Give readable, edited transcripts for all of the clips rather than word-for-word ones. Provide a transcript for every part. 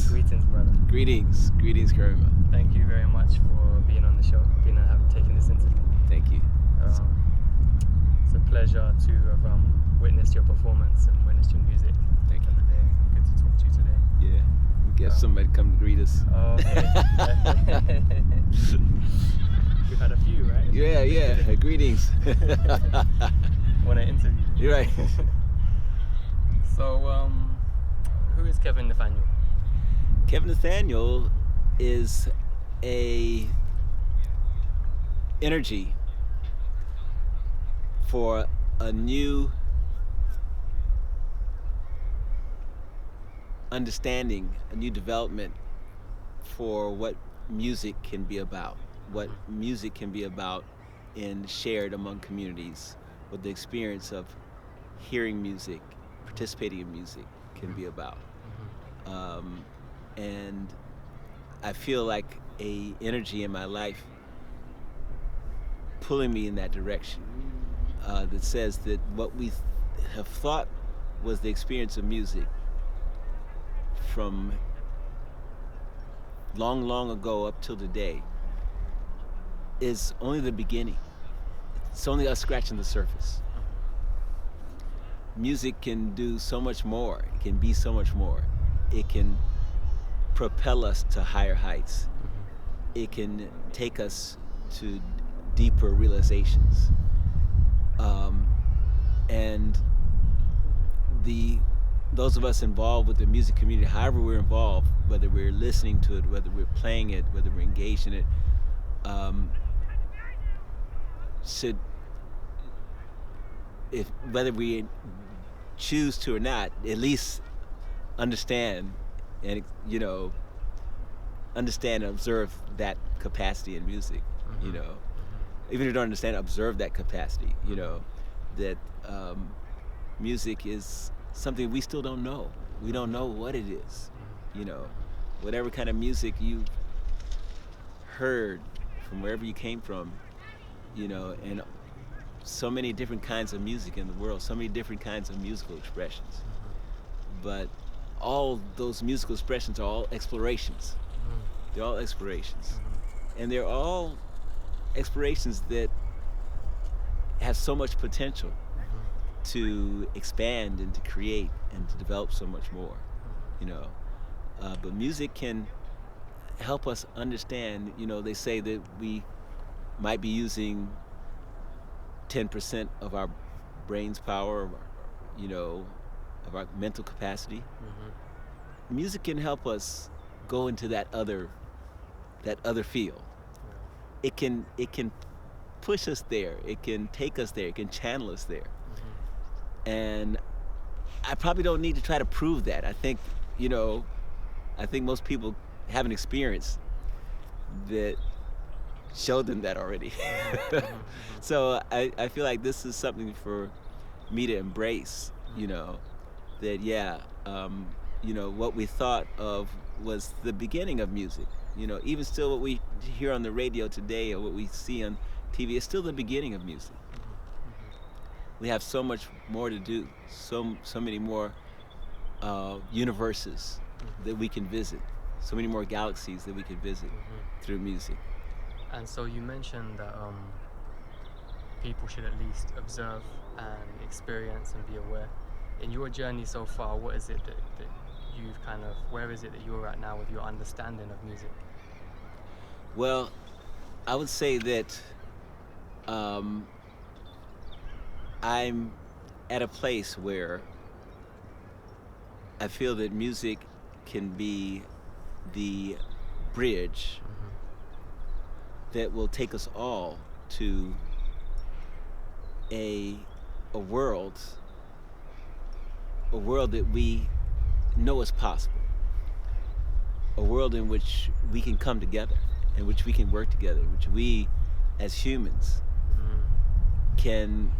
Greetings. Greetings, brother. Greetings, Karima. Thank you very much for being on the show, taking this interview. Thank you. It's a pleasure to have witnessed your performance and witnessed your music. Thank you. Good to talk to you today. Yeah, we get somebody to come to greet us. Oh, okay. We've had a few, right? Yeah. Greetings. When I interview. You're right. So, who is Kevin Nathaniel? Kevin Nathaniel is a energy for a new understanding, a new development for what music can be about, what music can be about and shared among communities, what the experience of hearing music, participating in music can be about. And I feel like a energy in my life pulling me in that direction that says that what we have thought was the experience of music from long ago up till today is only the beginning. It's only us scratching the surface. Music can do so much more. It can be so much more. It can propel us to higher heights. It can take us to deeper realizations. And those of us involved with the music community, however we're involved, whether we're listening to it, whether we're playing it, whether we're engaged in it, should, whether we choose to or not, at least understand and observe that capacity in music. Even if you don't understand, observe that capacity. That music is something we still don't know. We don't know what it is. Whatever kind of music you heard from wherever you came from, and so many different kinds of music in the world, so many different kinds of musical expressions. But all those musical expressions are all explorations. They're all explorations. And they're all explorations that have so much potential to expand and to create and to develop so much more, but music can help us understand. They say that we might be using 10% of our brain's power, of our mental capacity. Music can help us go into that other field. It can push us there. It can take us there. It can channel us there. And I probably don't need to try to prove that. I think most people have an experience that showed them that already. So I feel like this is something for me to embrace, that what we thought of was the beginning of music. Even still what we hear on the radio today or what we see on TV is still the beginning of music. We have so much more to do, so many more universes that we can visit, so many more galaxies that we can visit through music. And so you mentioned that people should at least observe and experience and be aware. In your journey so far, what is it that you've where is it that you're at now with your understanding of music? Well, I would say that I'm at a place where I feel that music can be the bridge that will take us all to a world that we know is possible, a world in which we can come together, in which we can work together, in which we as humans can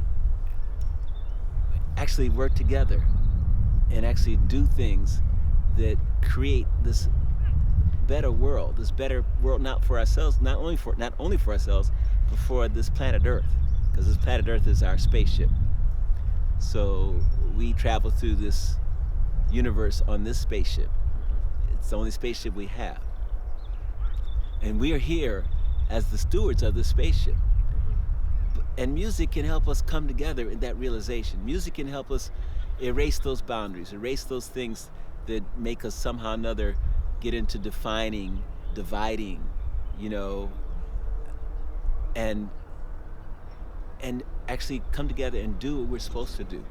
actually work together and actually do things that create this better world, not for ourselves, not only for ourselves, but for this planet Earth, because this planet Earth is our spaceship. So we travel through this universe on this spaceship. It's the only spaceship we have. And we are here as the stewards of this spaceship. And music can help us come together in that realization. Music can help us erase those boundaries, erase those things that make us somehow or another get into defining, dividing, you know, and actually come together and do what we're supposed to do.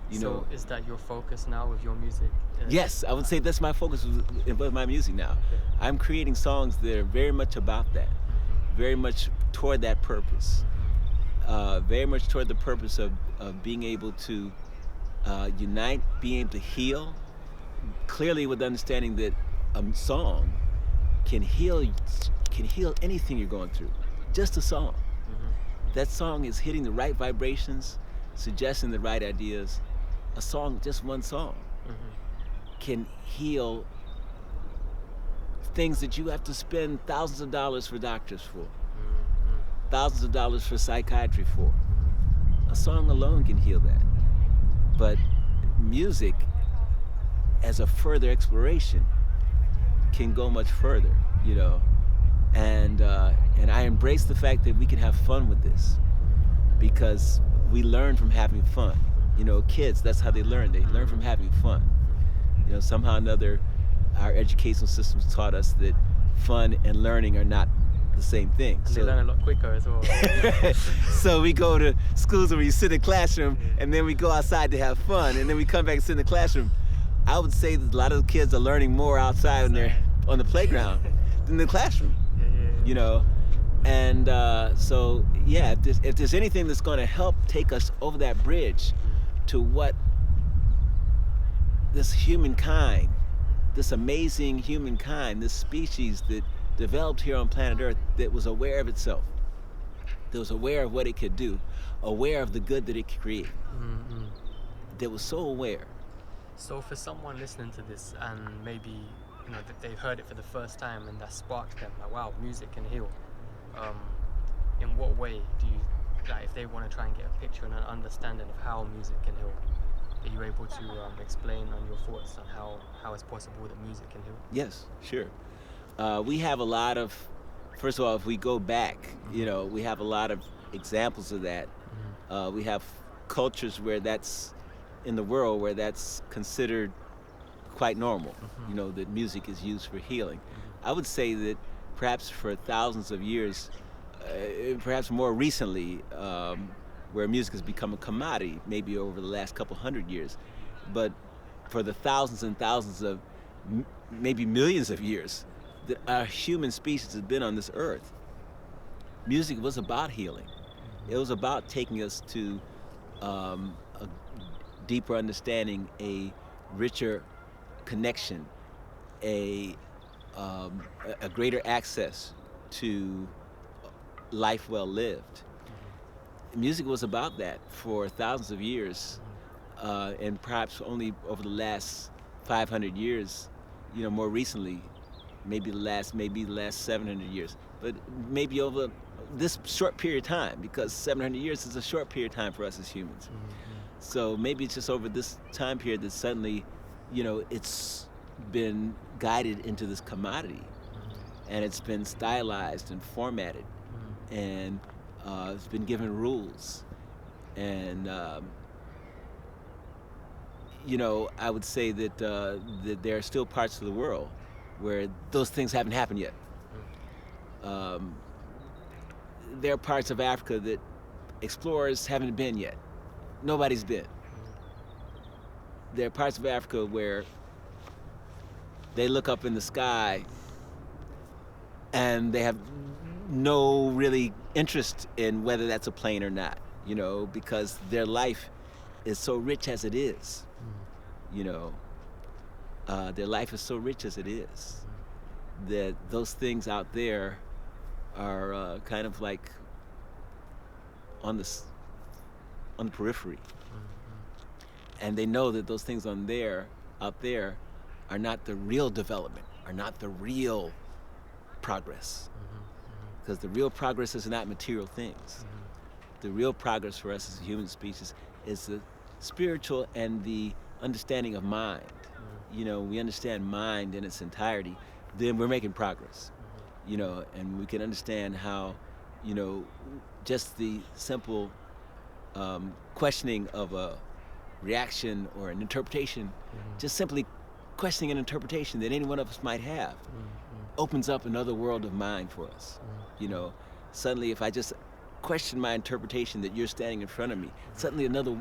You So know. is that your focus now with your music? Yes, I would say that's my focus with my music now. Okay. I'm creating songs that are very much about that, very much toward that purpose, very much toward the purpose of being able to unite, being able to heal, clearly with understanding that a song can heal anything you're going through. Just a song. That song is hitting the right vibrations, suggesting the right ideas. A song, just one song, can heal things that you have to spend thousands of dollars for doctors for, thousands of dollars for psychiatry for. A song alone can heal that. But music, as a further exploration, can go much further, you know. And I embrace the fact that we can have fun with this, because we learn from having fun. You know, kids, that's how they learn. They learn from having fun. You know, somehow or another, our educational systems taught us that fun and learning are not the same thing. And they learn a lot quicker as well. So we go to schools where you sit in the classroom, and then we go outside to have fun, and then we come back and sit in the classroom. I would say that a lot of the kids are learning more outside when they're on the playground than the classroom. You know, and so yeah, if there's anything that's going to help take us over that bridge to what this humankind, this amazing humankind, this species that developed here on planet Earth, that was aware of itself, that was aware of what it could do, aware of the good that it could create, that was so aware. So for someone listening to this and maybe, you know, that they've heard it for the first time and that sparked them, like, wow, music can heal. In what way do you, like, if they want to try and get a picture and an understanding of how music can heal, are you able to explain on your thoughts on how it's possible that music can heal? Yes, sure. We have a lot of, first of all, if we go back, you know, we have a lot of examples of that. We have cultures where that's, in the world, where that's considered quite normal, you know, that music is used for healing. I would say that perhaps for thousands of years, perhaps more recently, where music has become a commodity, maybe over the last couple hundred years, but for the thousands and thousands of, maybe millions of years that our human species has been on this earth, music was about healing. It was about taking us to a deeper understanding, a richer connection, a greater access to life well lived. Music was about that for thousands of years, and perhaps only over the last 500 years, you know, more recently, maybe the last 700 years, but maybe over this short period of time, because 700 years is a short period of time for us as humans. So maybe it's just over this time period that suddenly, you know, it's been guided into this commodity, and it's been stylized and formatted, and it's been given rules. And you know, I would say that that there are still parts of the world where those things haven't happened yet. There are parts of Africa that explorers haven't been yet. Nobody's been. There are parts of Africa where they look up in the sky and they have no really interest in whether that's a plane or not, you know, because their life is so rich as it is, you know. Their life is so rich as it is that those things out there are kind of like on the periphery. And they know that those things out there are not the real development, are not the real progress. Because the real progress is not material things. The real progress for us as a human species is the spiritual and the understanding of mind. we understand mind in its entirety, then we're making progress. And we can understand how, you know, just the simple questioning of a reaction or an interpretation, just simply questioning an interpretation that any one of us might have, opens up another world of mind for us. Suddenly if I just question my interpretation that you're standing in front of me, suddenly another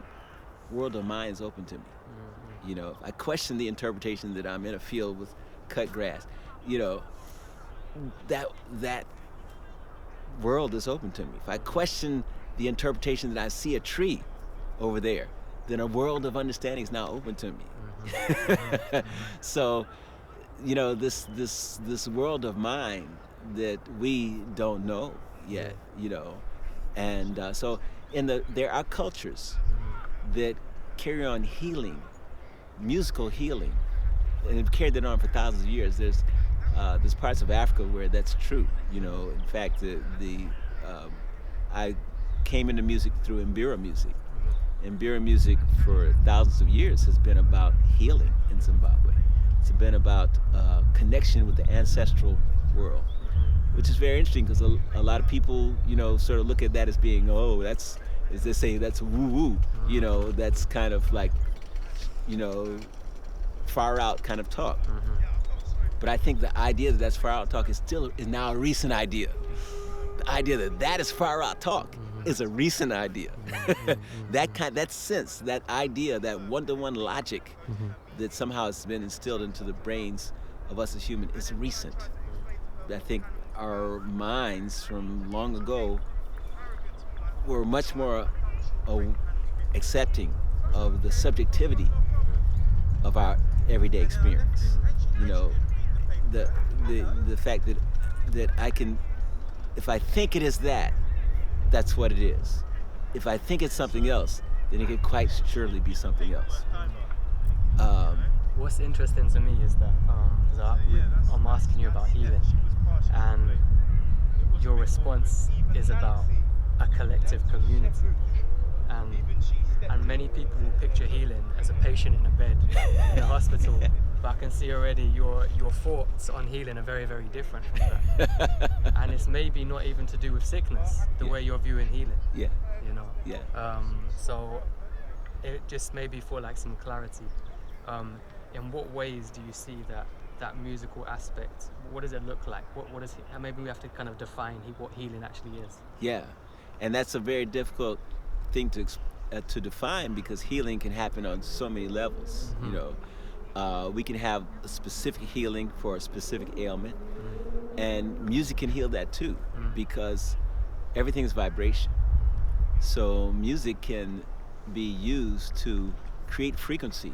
world of mind is open to me. If I question the interpretation that I'm in a field with cut grass, that world is open to me. If I question the interpretation that I see a tree over there, then a world of understanding is now open to me. So, this world of mind that we don't know yet, and so there are cultures that carry on healing, musical healing, and have carried that on for thousands of years. There's parts of Africa where that's true. In fact, I came into music through Mbira music. Mbira music for thousands of years has been about healing in Zimbabwe. It's been about connection with the ancestral world, which is very interesting because a lot of people, sort of look at that as being, as they say, that's woo-woo. That's kind of like, far out kind of talk. But I think the idea that that's far out talk is now a recent idea. The idea that is far out talk is a recent idea. That sense, that idea, that one-to-one logic that somehow has been instilled into the brains of us as humans is recent. I think our minds from long ago were much more accepting of the subjectivity of our everyday experience. The fact that I can, if I think it is that's what it is. If I think it's something else, then it could quite surely be something else. What's interesting to me is that I'm asking you about healing, and your response is about a collective community. And many people will picture healing as a patient in a bed in a hospital. But I can see already your thoughts on healing are very, very different from that. And it's maybe not even to do with sickness, the way you're viewing healing. Yeah. So it just maybe for like some clarity. In what ways do you see that musical aspect? What does it look like? What is it? Maybe we have to kind of define what healing actually is. Yeah, and that's a very difficult thing to define because healing can happen on so many levels. We can have a specific healing for a specific ailment, and music can heal that too, because everything is vibration. So music can be used to create frequency,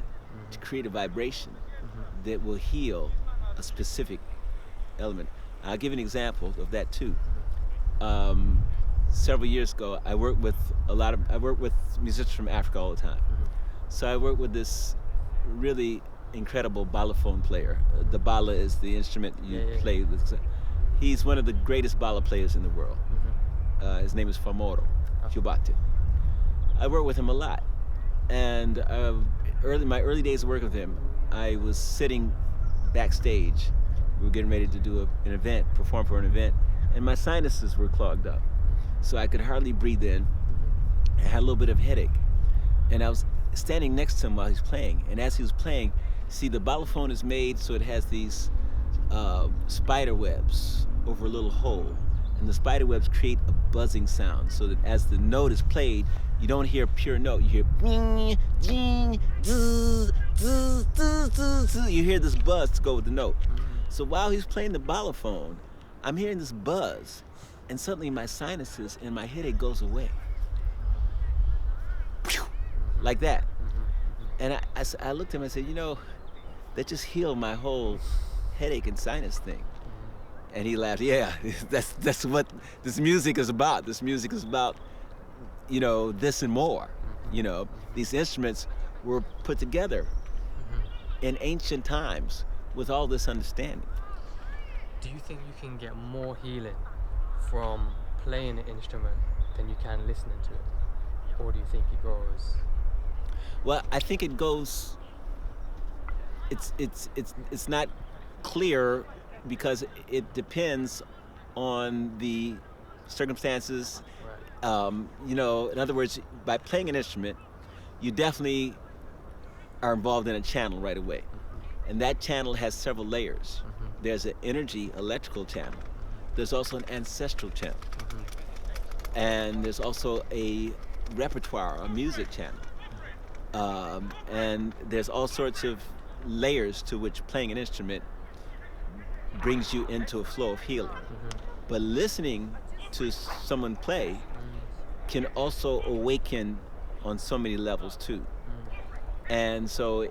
to create a vibration that will heal a specific element. I'll give you an example of that too. Several years ago, I worked with musicians from Africa all the time. So I worked with this really incredible balafon player. The bala is the instrument you play with. He's one of the greatest bala players in the world. His name is Famoro Kyubate. I worked with him a lot, and my early days of working with him, I was sitting backstage. We were getting ready to do an event, perform for an event, and my sinuses were clogged up, so I could hardly breathe in. I had a little bit of headache, and I was standing next to him while he's playing. And as he was playing, see, the balafon is made so it has these spider webs over a little hole, and the spider webs create a buzzing sound, so that as the note is played, you don't hear a pure note. You hear bing, ding, zzz, zzz, zzz, zzz, zzz. You hear this buzz to go with the note. So while he's playing the balafon, I'm hearing this buzz, and suddenly my sinuses and my headache goes away. Like that. And I looked at him and I said, that just healed my whole headache and sinus thing. And he laughed. Yeah, that's what this music is about. This music is about, this and more. These instruments were put together in ancient times with all this understanding. Do you think you can get more healing from playing an instrument than you can listening to it? Or do you think it goes... Well, I think it goes it's not clear because it depends on the circumstances. Right. In other words, by playing an instrument, you definitely are involved in a channel right away, and that channel has several layers. There's an energy electrical channel. There's also an ancestral channel, and there's also a repertoire, a music channel. And there's all sorts of layers to which playing an instrument brings you into a flow of healing. But listening to someone play can also awaken on so many levels too. And so,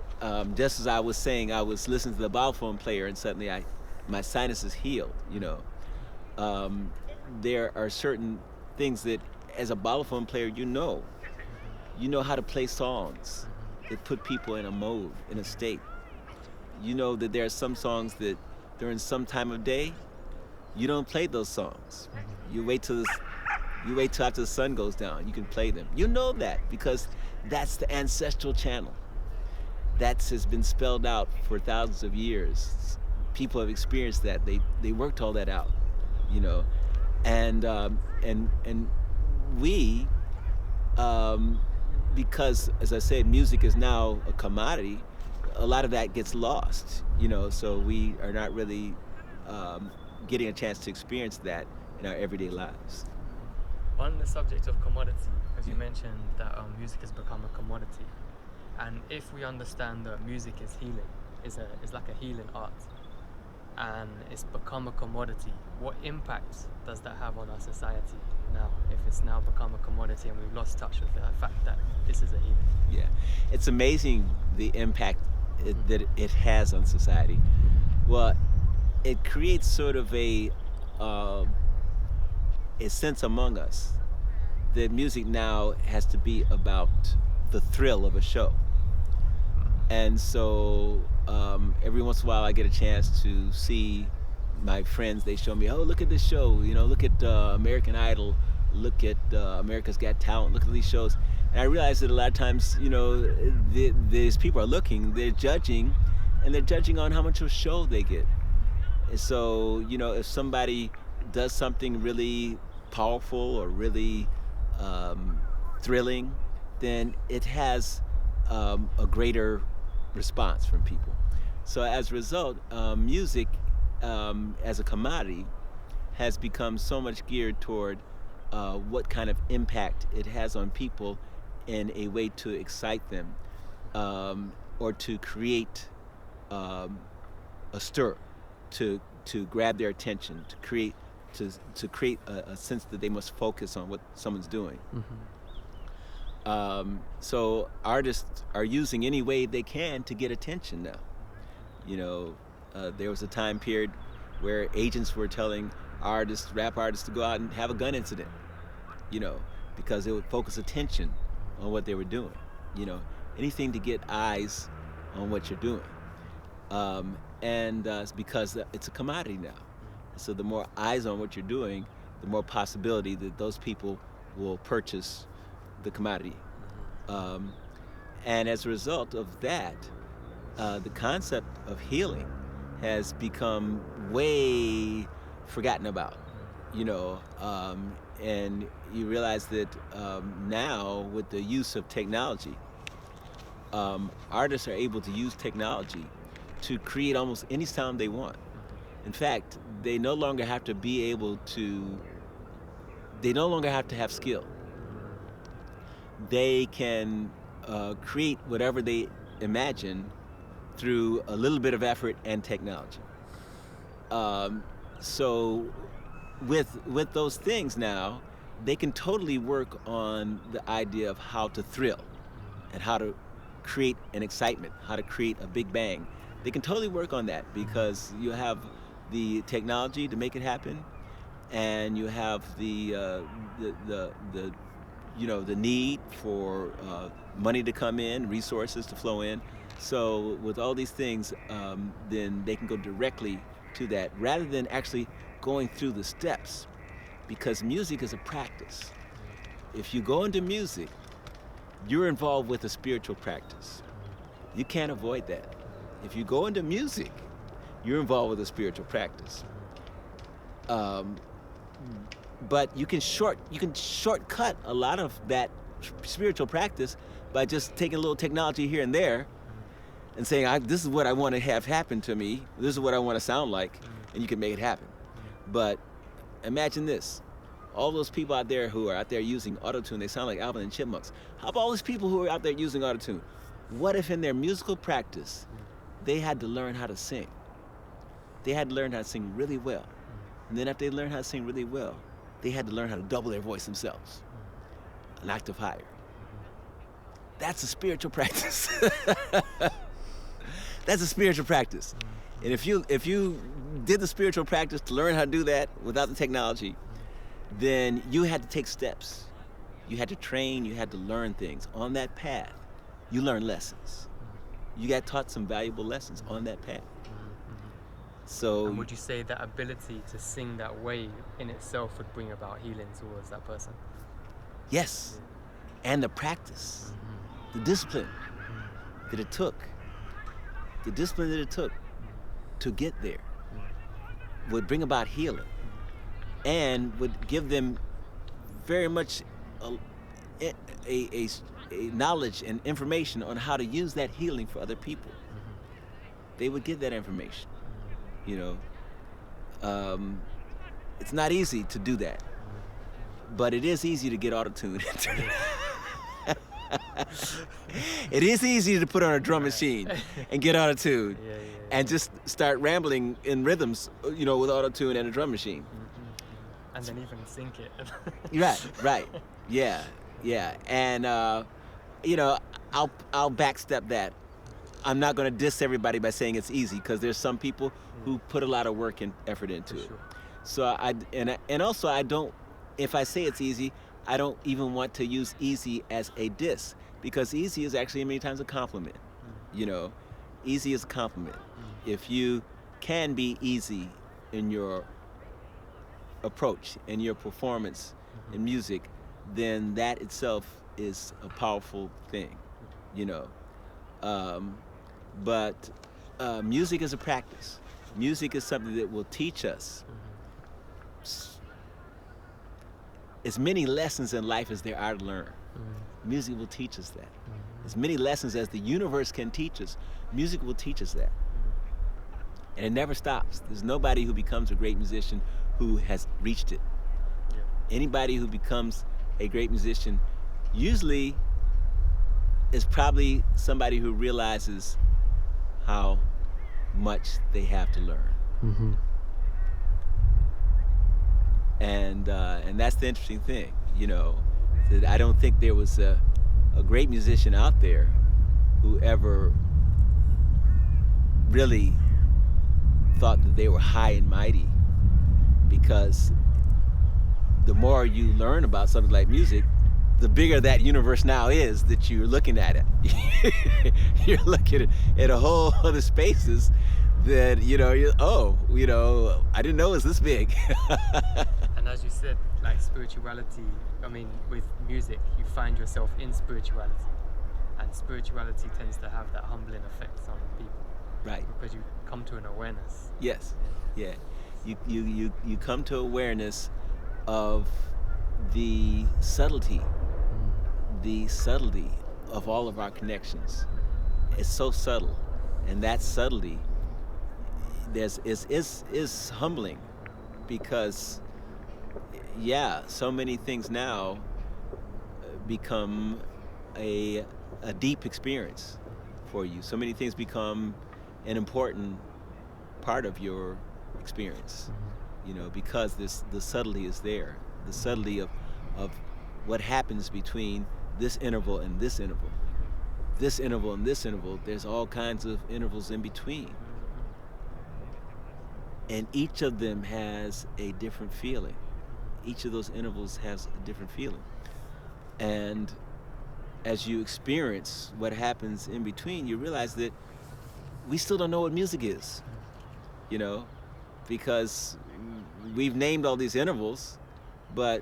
just as I was saying, I was listening to the balafon player, and suddenly my sinuses healed. There are certain things that, as a balafon player, you know how to play songs that put people in a mode, in a state. You know that there are some songs that during some time of day, you don't play those songs. You wait till after the sun goes down. You can play them. You know that because that's the ancestral channel. That has been spelled out for thousands of years. People have experienced that. They worked all that out, and we. Because, as I said, music is now a commodity, a lot of that gets lost, so we are not really getting a chance to experience that in our everyday lives. On the subject of commodity, because you mentioned that music has become a commodity, and if we understand that music is healing, is like a healing art, and it's become a commodity, what impact does that have on our society now, if it's now become a commodity and we've lost touch with the fact that this is a healing? Yeah, it's amazing the impact that it has on society. Well, it creates sort of a sense among us that music now has to be about the thrill of a show. And so every once in a while I get a chance to see my friends. They show me, oh, look at this show, look at American Idol, look at America's Got Talent, look at these shows. And I realize that a lot of times, these people are looking, they're judging, and they're judging on how much of a show they get. And so, if somebody does something really powerful or really thrilling, then it has a greater response from people. So as a result, music as a commodity has become so much geared toward what kind of impact it has on people in a way to excite them or to create a stir, to grab their attention, to create a sense that they must focus on what someone's doing. So artists are using any way they can to get attention now. There was a time period where agents were telling rap artists to go out and have a gun incident, because it would focus attention on what they were doing. Anything to get eyes on what you're doing. And it's because it's a commodity now. So the more eyes on what you're doing, the more possibility that those people will purchase the commodity. And as a result of that, the concept of healing has become way forgotten about, and you realize that now with the use of technology, artists are able to use technology to create almost any sound they want. In fact, they no longer have to have skill. They can create whatever they imagine through a little bit of effort and technology. So with those things now, they can totally work on the idea of how to thrill and how to create an excitement, how to create a big bang. They can totally work on that because you have the technology to make it happen, and you have the need for money to come in, resources to flow in. So with all these things, then they can go directly to that rather than actually going through the steps, because music is a practice. If you go into music, you're involved with a spiritual practice. You can't avoid that. If you go into music, you're involved with a spiritual practice. But you can shortcut a lot of that spiritual practice by just taking a little technology here and there and saying, this is what I want to have happen to me. This is what I want to sound like, and you can make it happen. But imagine this. All those people out there who are out there using autotune, they sound like Alvin and Chipmunks. How about all these people who are out there using autotune? What if in their musical practice, they had to learn how to sing? They had to learn how to sing really well. And then after they learned how to sing really well, they had to learn how to double their voice themselves, an octave higher. That's a spiritual practice. That's a spiritual practice. And if you did the spiritual practice to learn how to do that without the technology, then you had to take steps. You had to train, you had to learn things. On that path, you learn lessons. You got taught some valuable lessons on that path. So, and would you say that ability to sing that way in itself would bring about healing towards that person? yes, and the practice, the discipline that it took, to get there would bring about healing and would give them very much a knowledge and information on how to use that healing for other people. They would get that information. It's not easy to do that, but it is easy to get autotune. It is easy to put on a drum machine and get autotune and just start rambling in rhythms, with autotune and a drum machine. And then even sync it. Right. Yeah. And, I'll backstep that. I'm not going to diss everybody by saying it's easy, because there's some people who put a lot of work and effort into it. Sure. So also I don't, if I say it's easy, I don't even want to use easy as a diss, because easy is actually many times a compliment. Easy is a compliment. If you can be easy in your approach and your performance in music, then that itself is a powerful thing, But music is a practice. Music is something that will teach us as many lessons in life as there are to learn. Music will teach us that. As many lessons as the universe can teach us, music will teach us that. And it never stops. There's nobody who becomes a great musician who has reached it. Anybody who becomes a great musician usually is probably somebody who realizes how much they have to learn. And that's the interesting thing, that I don't think there was a great musician out there who ever really thought that they were high and mighty, because the more you learn about something like music, the bigger that universe now is that you're looking at it. You're looking at a whole other spaces that, I didn't know it was this big. And as you said, like spirituality, with music, you find yourself in spirituality. And spirituality tends to have that humbling effect on people. Right. Because you come to an awareness. Yes. Yeah. You come to awareness of the subtlety of all of our connections. It's so subtle, and that subtlety is humbling, because so many things now become a deep experience for you. So many things become an important part of your experience, because the subtlety is there. The subtlety of what happens between this interval and this interval. This interval and this interval, there's all kinds of intervals in between. And each of them has a different feeling. Each of those intervals has a different feeling. And as you experience what happens in between, you realize that we still don't know what music is, because we've named all these intervals, but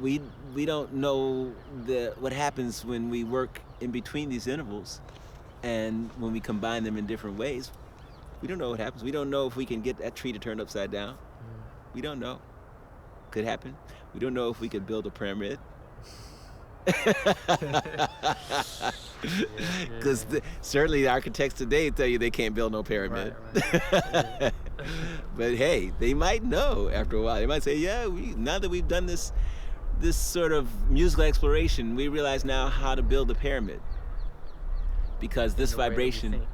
we don't know what happens when we work in between these intervals And when we combine them in different ways, we don't know what happens. We don't know if we can get that tree to turn upside down. We don't know. Could happen. We don't know if we could build a pyramid. Because certainly the architects today tell you they can't build no pyramid. Right. But hey, they might know after a while. They might say, yeah, now that we've done this sort of musical exploration, we realize now how to build a pyramid. Because this vibration,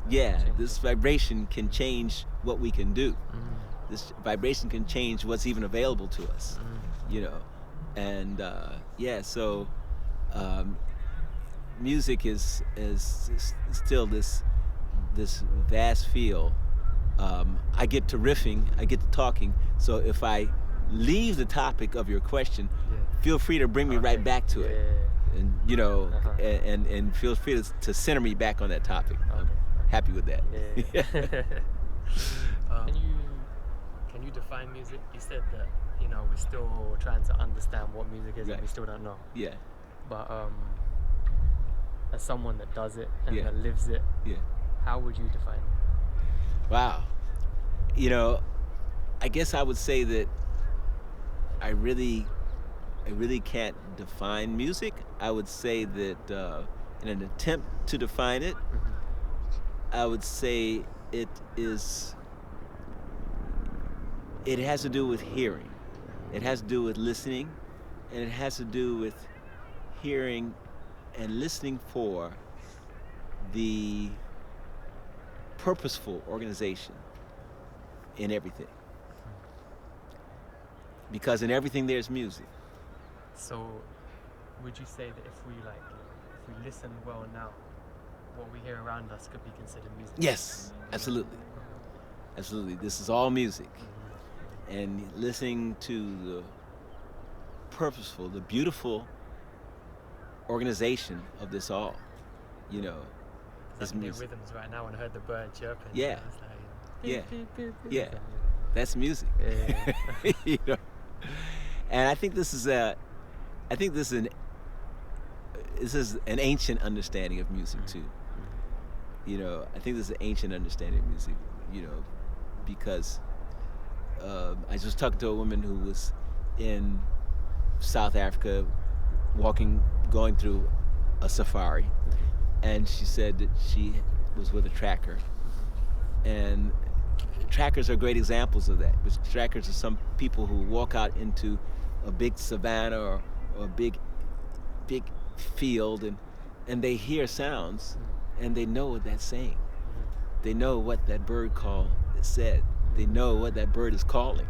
this vibration can change what we can do. This vibration can change what's even available to us, you know. And so music is still this vast field. I get to riffing, I get to talking. So if I leave the topic of your question, feel free to bring me right back to it. And you know, and feel free to center me back on that topic. I'm happy with that. Can you define music? You said that, you know, we're still trying to understand what music is, and we still don't know. Yeah. But as someone that does it and that lives it, how would you define it? Wow. You know, I guess I would say that I really can't define music. I would say that in an attempt to define it, I would say it has to do with hearing. It has to do with listening, and it has to do with hearing and listening for the purposeful organization in everything. Because in everything there's music. So, would you say that if we listen well now, what we hear around us could be considered music? Yes, absolutely. Absolutely. This is all music. And listening to the purposeful, the beautiful organization of this all, you know, is music. Rhythms right now, when I heard the bird chirping. Yeah. It's like, yeah. That's music. You know? And I think this is an ancient understanding of music too. You know, I think this is an ancient understanding of music, you know, because I was just talking to a woman who was in South Africa going through a safari, and she said that she was with a tracker, and trackers are great examples of that. Because trackers are some people who walk out into a big savanna or a big field, and they hear sounds, and they know what that's saying. They know what that bird call said. They know what that bird is calling,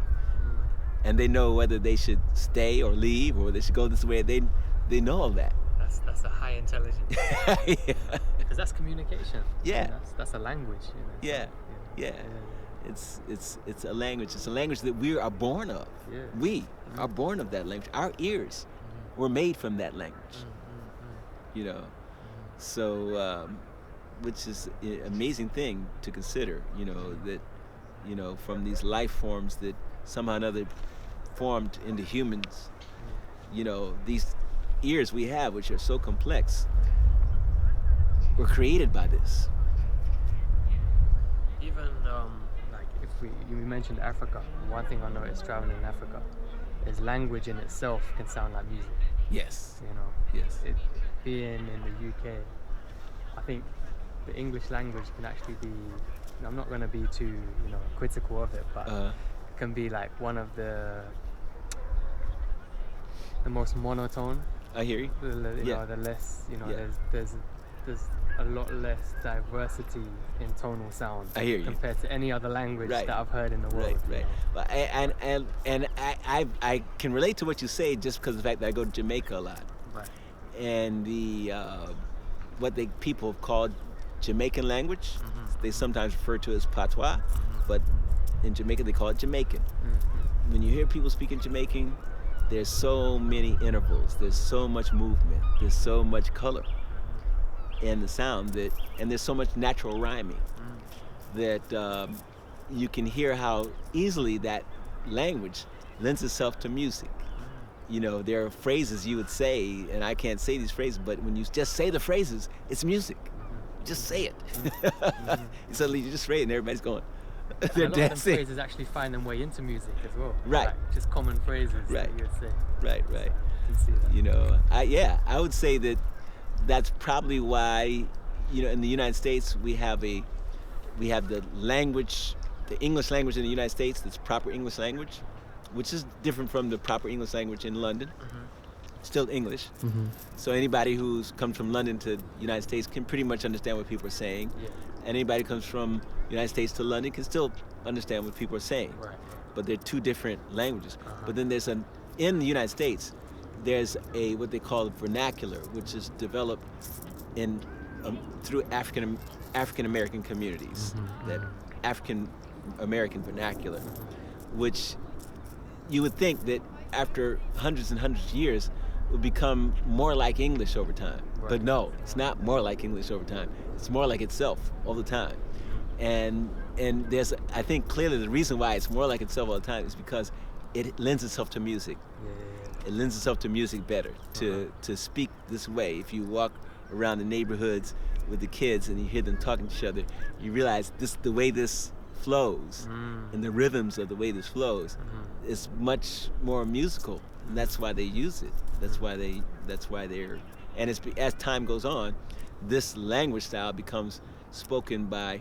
and they know whether they should stay or leave, or they should go this way. They know all that. That's a high intelligence. Because that's communication. Yeah. That's a language. You know? Yeah. It's a language. It's a language that we are born of. Yeah. We are born of that language. Our ears were made from that language. You know, so which is an amazing thing to consider. You know that. You know, from these life forms that somehow or another formed into humans, you know, these ears we have, which are so complex, were created by this. Even like if you mentioned Africa, one thing I noticed traveling in Africa is language in itself can sound like music. Yes. You know. Yes. Being in the UK, I think the English language can actually be, I'm not going to be too, you know, critical of it, but it can be like one of the most monotone. I hear you. You know, the less, you know, there's a lot less diversity in tonal sound. I hear you. Compared to any other language that I've heard in the world. Right. Well, and I can relate to what you say just because of the fact that I go to Jamaica a lot. Right. And what people have called Jamaican language, they sometimes refer to it as patois, but in Jamaica they call it Jamaican. When you hear people speaking Jamaican, there's so many intervals, there's so much movement, there's so much color in the sound and there's so much natural rhyming that you can hear how easily that language lends itself to music. You know, there are phrases you would say, and I can't say these phrases, but when you just say the phrases, it's music. just say it. Mm-hmm. Suddenly you just say it and everybody's going, And they're a lot of them dancing. phrases actually find their way into music as well. Right. Like just common phrases Right. that you would say. Right. So I can see that. You know, I would say that that's probably why, you know, in the United States we have the language, the English language in the United States, that's proper English language, which is different from the proper English language in London. Still English. So anybody who's comes from London to the United States can pretty much understand what people are saying. Yeah. And anybody who comes from the United States to London can still understand what people are saying. Right. But they're two different languages. Uh-huh. But then in the United States, there's what they call a vernacular, which is developed in through African American communities, that African American vernacular, which you would think that after hundreds and hundreds of years would become more like English over time. Right. But no, it's not more like English over time. It's more like itself all the time. And there's, I think clearly the reason why it's more like itself all the time is because it lends itself to music. Yeah. It lends itself to music better, to speak this way. If you walk around the neighborhoods with the kids and you hear them talking to each other, you realize the way this flows and the rhythms of the way this flows is much more musical, and that's why they use it. That's why they're, and as time goes on, this language style becomes spoken by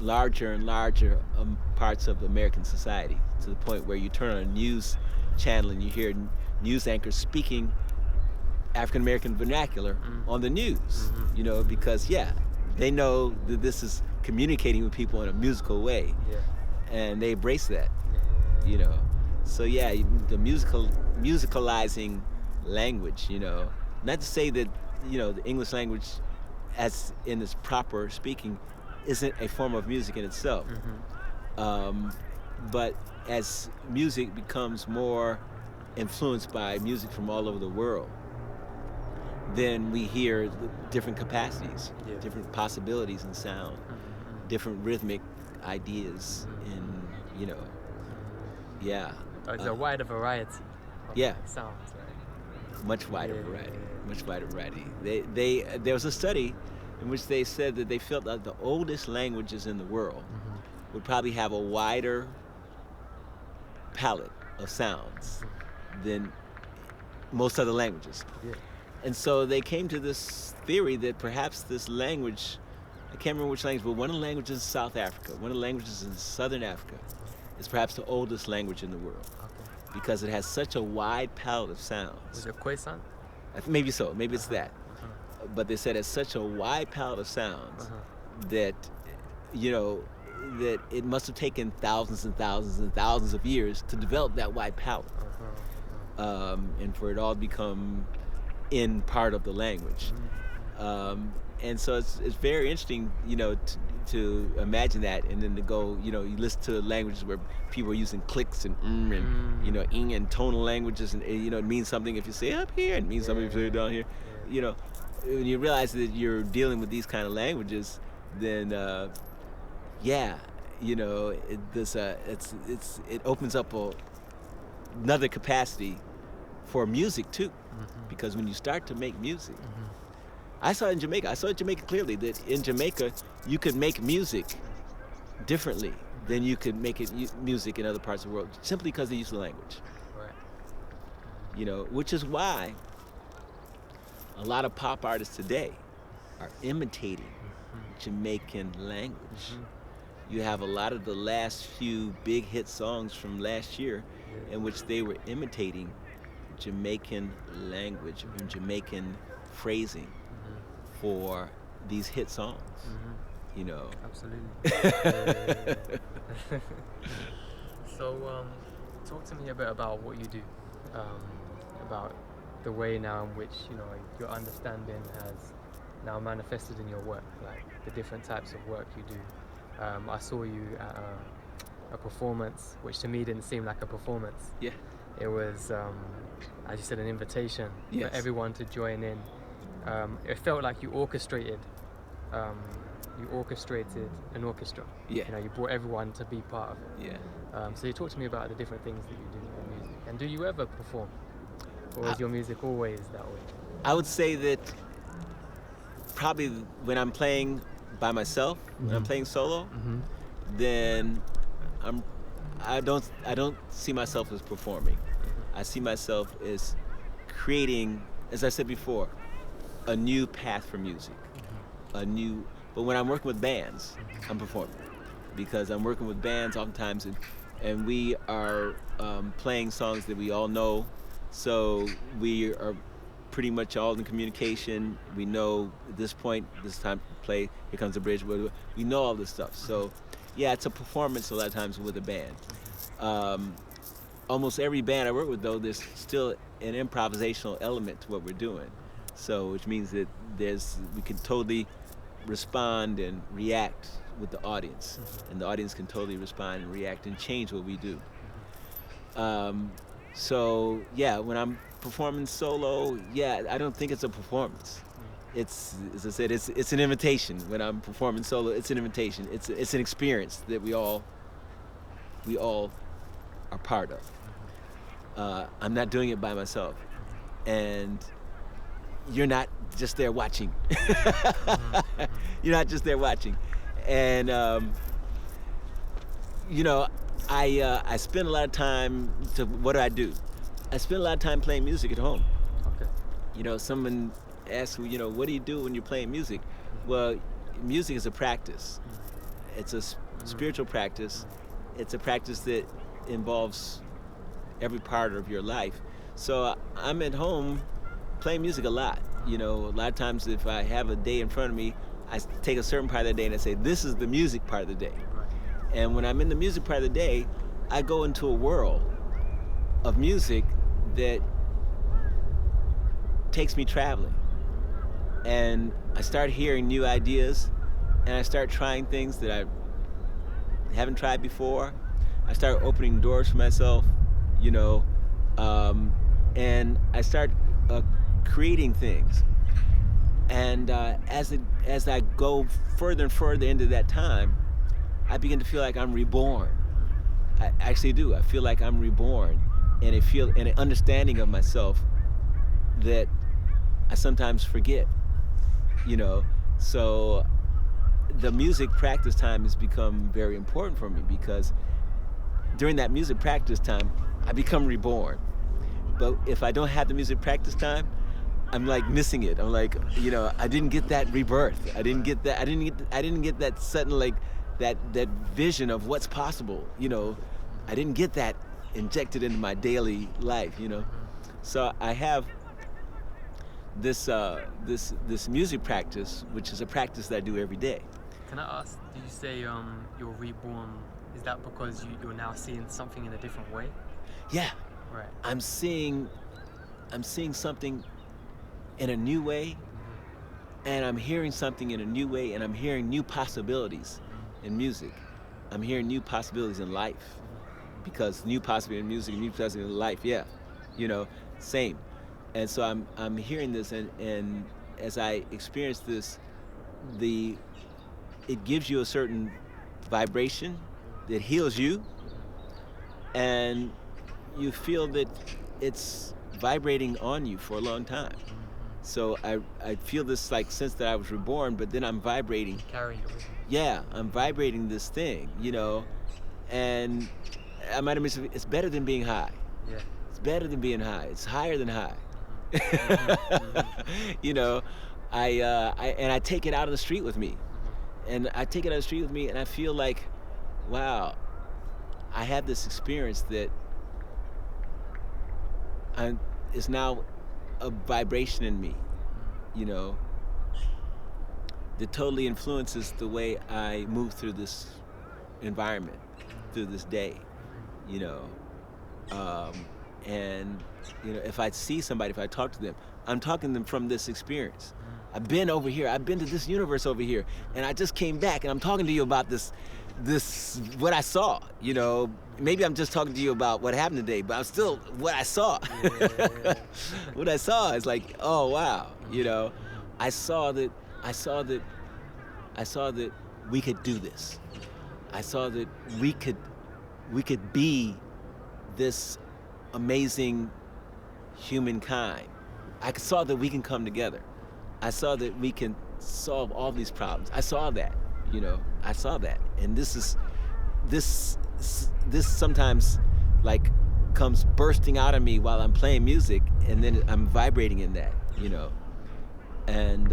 larger and larger parts of American society, to the point where you turn on a news channel and you hear news anchors speaking African American vernacular on the news, you know, because they know that this is communicating with people in a musical way, and they embrace that, you know. So the musicalizing language, you know, not to say that, you know, the English language as in its proper speaking isn't a form of music in itself, but as music becomes more influenced by music from all over the world, then we hear different capacities, different possibilities in sound, different rhythmic ideas in, you know, It's a wider variety of sounds, right? Much wider variety. There was a study in which they said that they felt that the oldest languages in the world would probably have a wider palette of sounds than most other languages. And so they came to this theory that perhaps this language, I can't remember which language, but one of the languages in South Africa, one of the languages in Southern Africa, is perhaps the oldest language in the world, because it has such a wide palette of sounds. Was it Khoisan? Maybe so, maybe it's that. But they said it's such a wide palette of sounds that, you know, that it must have taken thousands and thousands and thousands of years to develop that wide palette, and for it all to become in part of the language. And so it's very interesting, you know, to imagine that, and then to go, you know, you listen to languages where people are using clicks and and, you know, ing and tonal languages, and you know, it means something if you say up here, and it means something if you say down here. You know, when you realize that you're dealing with these kind of languages, then you know, it opens up another capacity for music too, because when you start to make music, I saw it in Jamaica clearly, that in Jamaica you could make music differently than you could make music in other parts of the world, simply because they use the language. Right. You know, which is why a lot of pop artists today are imitating Jamaican language. You have a lot of the last few big hit songs from last year in which they were imitating Jamaican language and Jamaican phrasing for these hit songs. You know. Absolutely. So, talk to me a bit about what you do, about the way now in which, you know, your understanding has now manifested in your work, like the different types of work you do. I saw you at a performance, which to me didn't seem like a performance. Yeah. It was, as you said, an invitation for everyone to join in. It felt like you orchestrated an orchestra. Yeah. You know, you brought everyone to be part of it. Yeah. So you talk to me about the different things that you do in music. And do you ever perform? Or is your music always that way? I would say that probably when I'm playing by myself, when I'm playing solo, then I don't see myself as performing. I see myself as creating, as I said before, a new path for music, but when I'm working with bands, I'm performing, because I'm working with bands oftentimes, and we are playing songs that we all know, so we are pretty much all in communication. We know at this point, this time to play, here comes the bridge, we know all this stuff. So yeah, it's a performance a lot of times with a band. Almost every band I work with, though, there's still an improvisational element to what we're doing. So, which means that we can totally respond and react with the audience, and the audience can totally respond and react and change what we do. So yeah, when I'm performing solo, yeah, I don't think it's a performance. It's, as I said, it's an invitation. When I'm performing solo, it's an invitation. It's an experience that we all are part of. I'm not doing it by myself, and you're not just there watching. You're not just there watching, and I spend a lot of time. What do? I spend a lot of time playing music at home. Okay. Someone asks me, what do you do when you're playing music? Well, music is a practice. It's a spiritual practice. It's a practice that involves every part of your life. So I'm at home playing music a lot. A lot of times if I have a day in front of me, I take a certain part of the day and I say, this is the music part of the day. Right. And when I'm in the music part of the day, I go into a world of music that takes me traveling. And I start hearing new ideas, and I start trying things that I haven't tried before. I start opening doors for myself, and I start creating things. And as I go further and further into that time, I begin to feel like I'm reborn. I actually do. I feel like I'm reborn, and I feel an understanding of myself that I sometimes forget. So the music practice time has become very important for me, because during that music practice time, I become reborn. But if I don't have the music practice time, I'm like missing it. I'm like, I didn't get that rebirth. I didn't get that sudden, like that vision of what's possible. I didn't get that injected into my daily life. So I have this music practice, which is a practice that I do every day. Can I ask, do you say you're reborn? Is that because you're now seeing something in a different way? Yeah. Right. I'm seeing something in a new way, and I'm hearing something in a new way, and I'm hearing new possibilities in music. I'm hearing new possibilities in life, because new possibility in music, new possibility in life, yeah, same. And so I'm hearing this, and as I experience this, it gives you a certain vibration that heals you, and you feel that it's vibrating on you for a long time. So I feel this like sense that I was reborn, but then I'm vibrating. Carry it with you. Yeah, I'm vibrating this thing, and I might have mentioned, it's better than being high. Yeah. It's better than being high. It's higher than high. I take it out of the street with me, and I take it out of the street with me, and I feel like, wow, I had this experience that is now a vibration in me, that totally influences the way I move through this environment, through this day, and if I see somebody, if I talk to them, I'm talking to them from this experience. I've been over here, I've been to this universe over here, and I just came back, and I'm talking to you about this what I saw. Maybe I'm just talking to you about what happened today, but I'm still what I saw. What I saw is like, oh wow, I saw that we could do this. I saw that we could be this amazing humankind. I saw that we can come together. I saw that we can solve all these problems. I saw that, I saw that. And this sometimes like comes bursting out of me while I'm playing music, and then I'm vibrating in that, and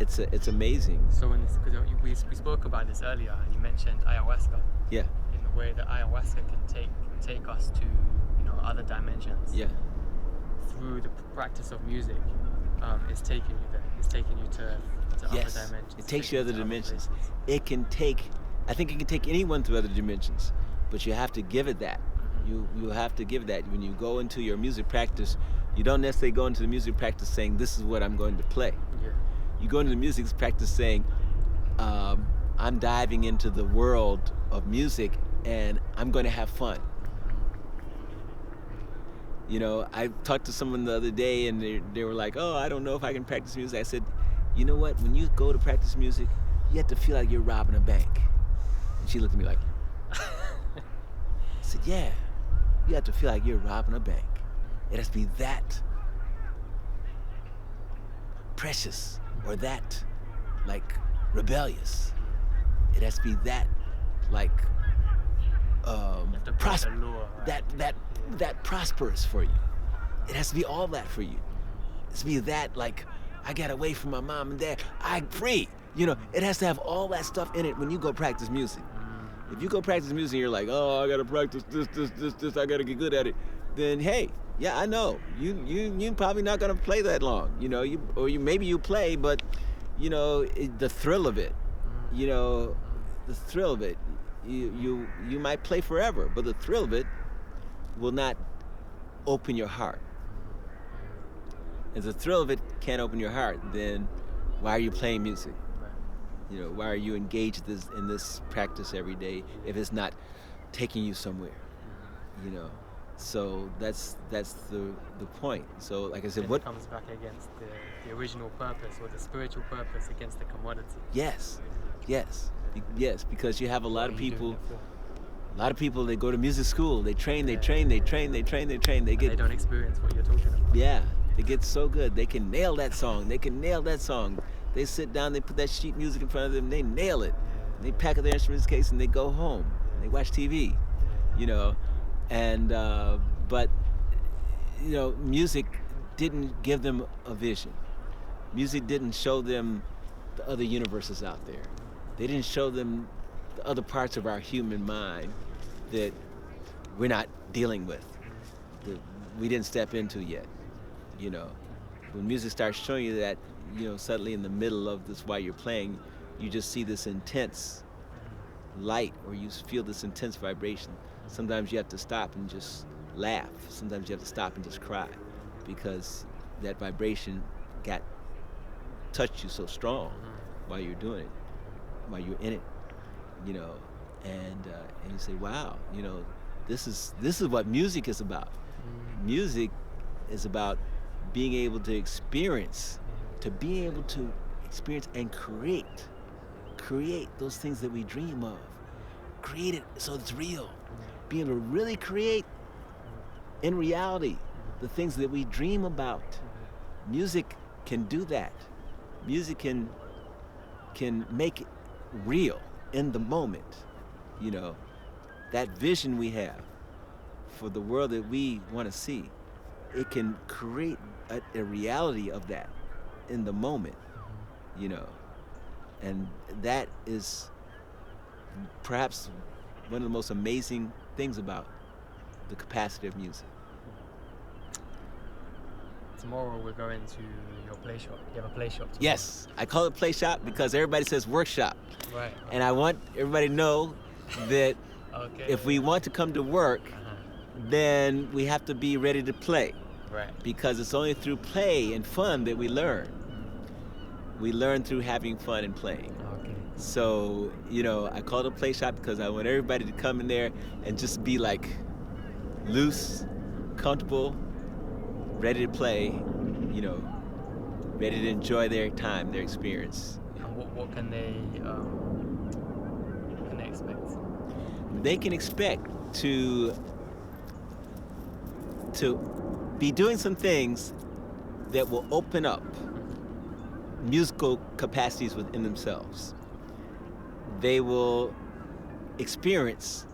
it's amazing. So because we spoke about this earlier, and you mentioned ayahuasca. Yeah. In the way that ayahuasca can take us to other dimensions. Yeah. Through the practice of music, it's taking you there. It's taking you to Yes. other dimensions. It takes you other dimensions. Places. I think it can take anyone through other dimensions, but you have to give it that. You have to give that. When you go into your music practice, you don't necessarily go into the music practice saying, this is what I'm going to play. Yeah. You go into the music practice saying, I'm diving into the world of music and I'm going to have fun. I talked to someone the other day and they were like, oh, I don't know if I can practice music. I said, you know what? When you go to practice music, you have to feel like you're robbing a bank. And she looked at me like, I said, yeah, you have to feel like you're robbing a bank. It has to be that precious or that like rebellious. It has to be that like that prosperous for you. It has to be all that for you. It has to be that like, I got away from my mom and dad, I'm free. It has to have all that stuff in it when you go practice music. If you go practice music and you're like, oh, I gotta practice this, I gotta get good at it, then hey, yeah, I know. You're probably not gonna play that long. Maybe you play, but the thrill of it, the thrill of it, you might play forever, but the thrill of it will not open your heart. If the thrill of it can't open your heart, then why are you playing music? Why are you engaged in this practice every day if it's not taking you somewhere? So that's the point. So like I said, what comes back against the original purpose or the spiritual purpose against the commodity? Yes, because you have a lot of people. They go to music school. They train. They get. They don't experience what you're talking about. Yeah, they get so good. They can nail that song. They sit down, they put that sheet music in front of them, they nail it. They pack up their instruments case and they go home. They watch TV, and but music didn't give them a vision. Music didn't show them the other universes out there. They didn't show them the other parts of our human mind that we're not dealing with, that we didn't step into yet. When music starts showing you that, suddenly in the middle of this while you're playing, you just see this intense light, or you feel this intense vibration. Sometimes you have to stop and just laugh. Sometimes you have to stop and just cry, because that vibration touched you so strong while you're doing it, while you're in it, and you say, wow, this is what music is about. Music is about being able to experience and create those things that we dream of. Create it so it's real. Be able to really create in reality the things that we dream about. Music can do that. Music can make it real in the moment. That vision we have for the world that we want to see, it can create a reality of that in the moment, and that is perhaps one of the most amazing things about the capacity of music. Tomorrow we're going to your play shop. You have a play shop tomorrow. Yes, I call it play shop because everybody says workshop. Right. And I want everybody to know that if we want to come to work, then we have to be ready to play. Right. Because it's only through play and fun that we learn. We learn through having fun and playing. Okay. So, I call it a play shop because I want everybody to come in there and just be like loose, comfortable, ready to play, ready to enjoy their time, their experience. And what can they expect? They can expect to be doing some things that will open up musical capacities within themselves. They will experience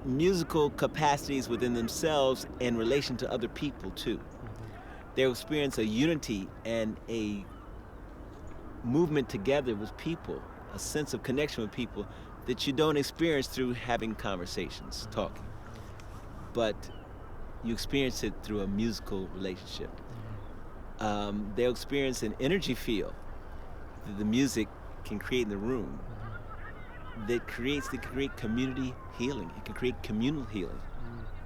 musical capacities within themselves in relation to other people too. They'll experience a unity and a movement together with people, a sense of connection with people that you don't experience through having conversations, talking. But you experience it through a musical relationship. They'll experience an energy field that the music can create in the room that can create community healing. It can create communal healing.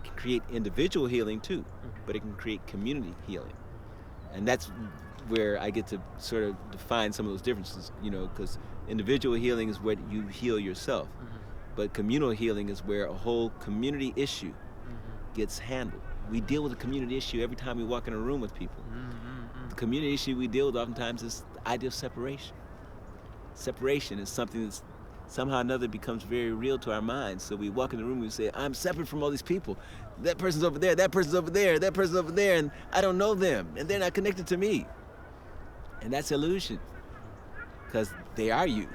It can create individual healing too, but it can create community healing. And that's where I get to sort of define some of those differences, you know, because individual healing is where you heal yourself, but communal healing is where a whole community issue gets handled. We deal with a community issue every time we walk in a room with people. The community issue we deal with oftentimes is the idea of separation. Separation is something that's somehow or another becomes very real to our minds. So we walk in the room and we say, I'm separate from all these people. That person's over there, that person's over there, that person's over there, and I don't know them, and they're not connected to me. And that's illusion, because they are you.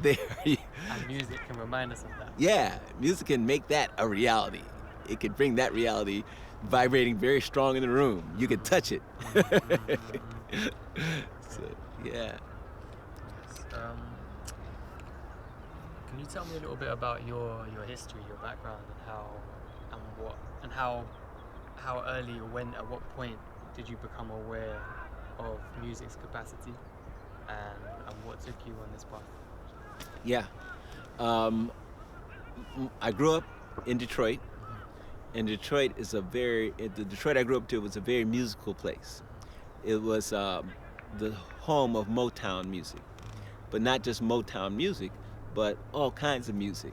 They are you. And music can remind us of that. Yeah, music can make that a reality. It can bring that reality vibrating very strong in the room. You can touch it. So, yeah. Can you tell me a little bit about your history, your background, and how early or when, at what point did you become aware of music's capacity, and what took you on this path? Yeah. I grew up in Detroit, and Detroit is the Detroit I grew up to was a very musical place. It was the home of Motown music, but not just Motown music, but all kinds of music.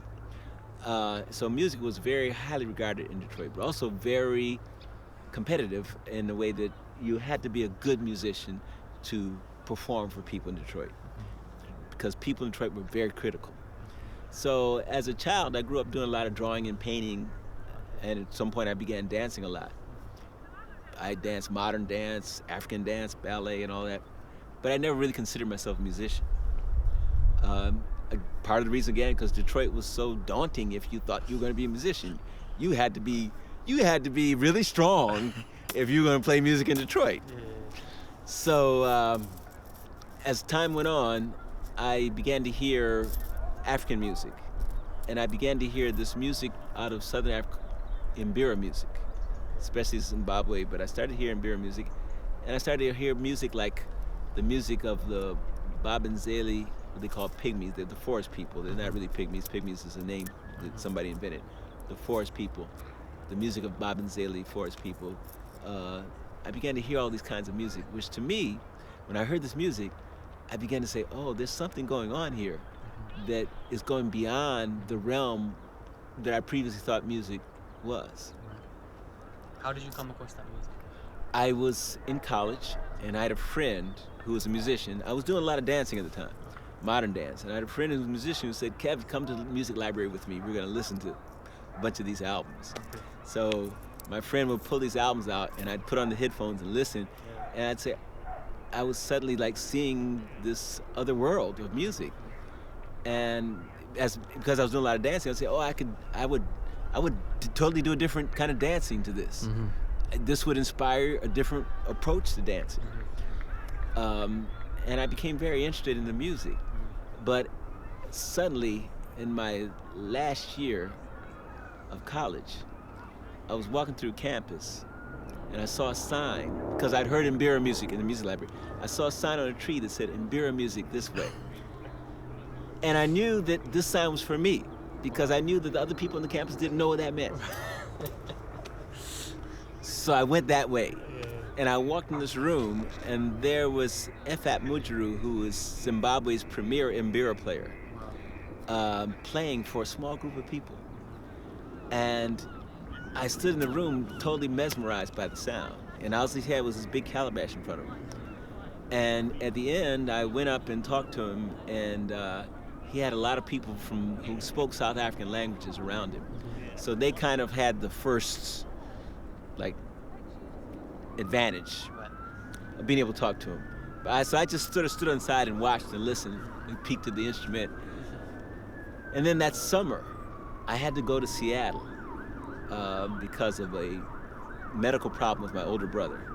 So music was very highly regarded in Detroit, but also very competitive in the way that you had to be a good musician to perform for people in Detroit, because people in Detroit were very critical. So as a child, I grew up doing a lot of drawing and painting, and at some point I began dancing a lot. I danced modern dance, African dance, ballet, and all that, but I never really considered myself a musician. Part of the reason, again, because Detroit was so daunting. If you thought you were going to be a musician, you had to be really strong if you were going to play music in Detroit. So as time went on, I began to hear African music, and I began to hear this music out of Southern Africa, Mbira music, especially Zimbabwe. But I started hearing Mbira music, and I started to hear music like the music of the Babenzeli, what they call pygmies. They're the forest people. They're not really pygmies. Pygmies is a name that somebody invented. The forest people, the music of Babenzeli, forest people. I began to hear all these kinds of music, which to me, when I heard this music, I began to say, oh, there's something going on here that is going beyond the realm that I previously thought music was. How did you come across that music? I was in college, and I had a friend who was a musician. I was doing a lot of dancing at the time, modern dance, and I had a friend who was a musician who said, Kev, come to the music library with me. We're going to listen to a bunch of these albums. So my friend would pull these albums out, and I'd put on the headphones and listen, and I'd say, I was suddenly like seeing this other world of music. And because I was doing a lot of dancing, I'd say, oh, I would totally do a different kind of dancing to this. This would inspire a different approach to dancing. And I became very interested in the music. But suddenly, in my last year of college, I was walking through campus, and I saw a sign, because I'd heard Mbira music in the music library. I saw a sign on a tree that said Mbira music this way. And I knew that this sign was for me, because I knew that the other people on the campus didn't know what that meant. So I went that way. And I walked in this room, and there was Efat Mujiru, who was Zimbabwe's premier Mbira player, playing for a small group of people. And I stood in the room totally mesmerized by the sound. And all he had was this big calabash in front of him. And at the end, I went up and talked to him, and he had a lot of people who spoke South African languages around him. So they kind of had the first, advantage being able to talk to him. So I just stood on the side and watched and listened and peeked at the instrument. And then that summer, I had to go to Seattle because of a medical problem with my older brother.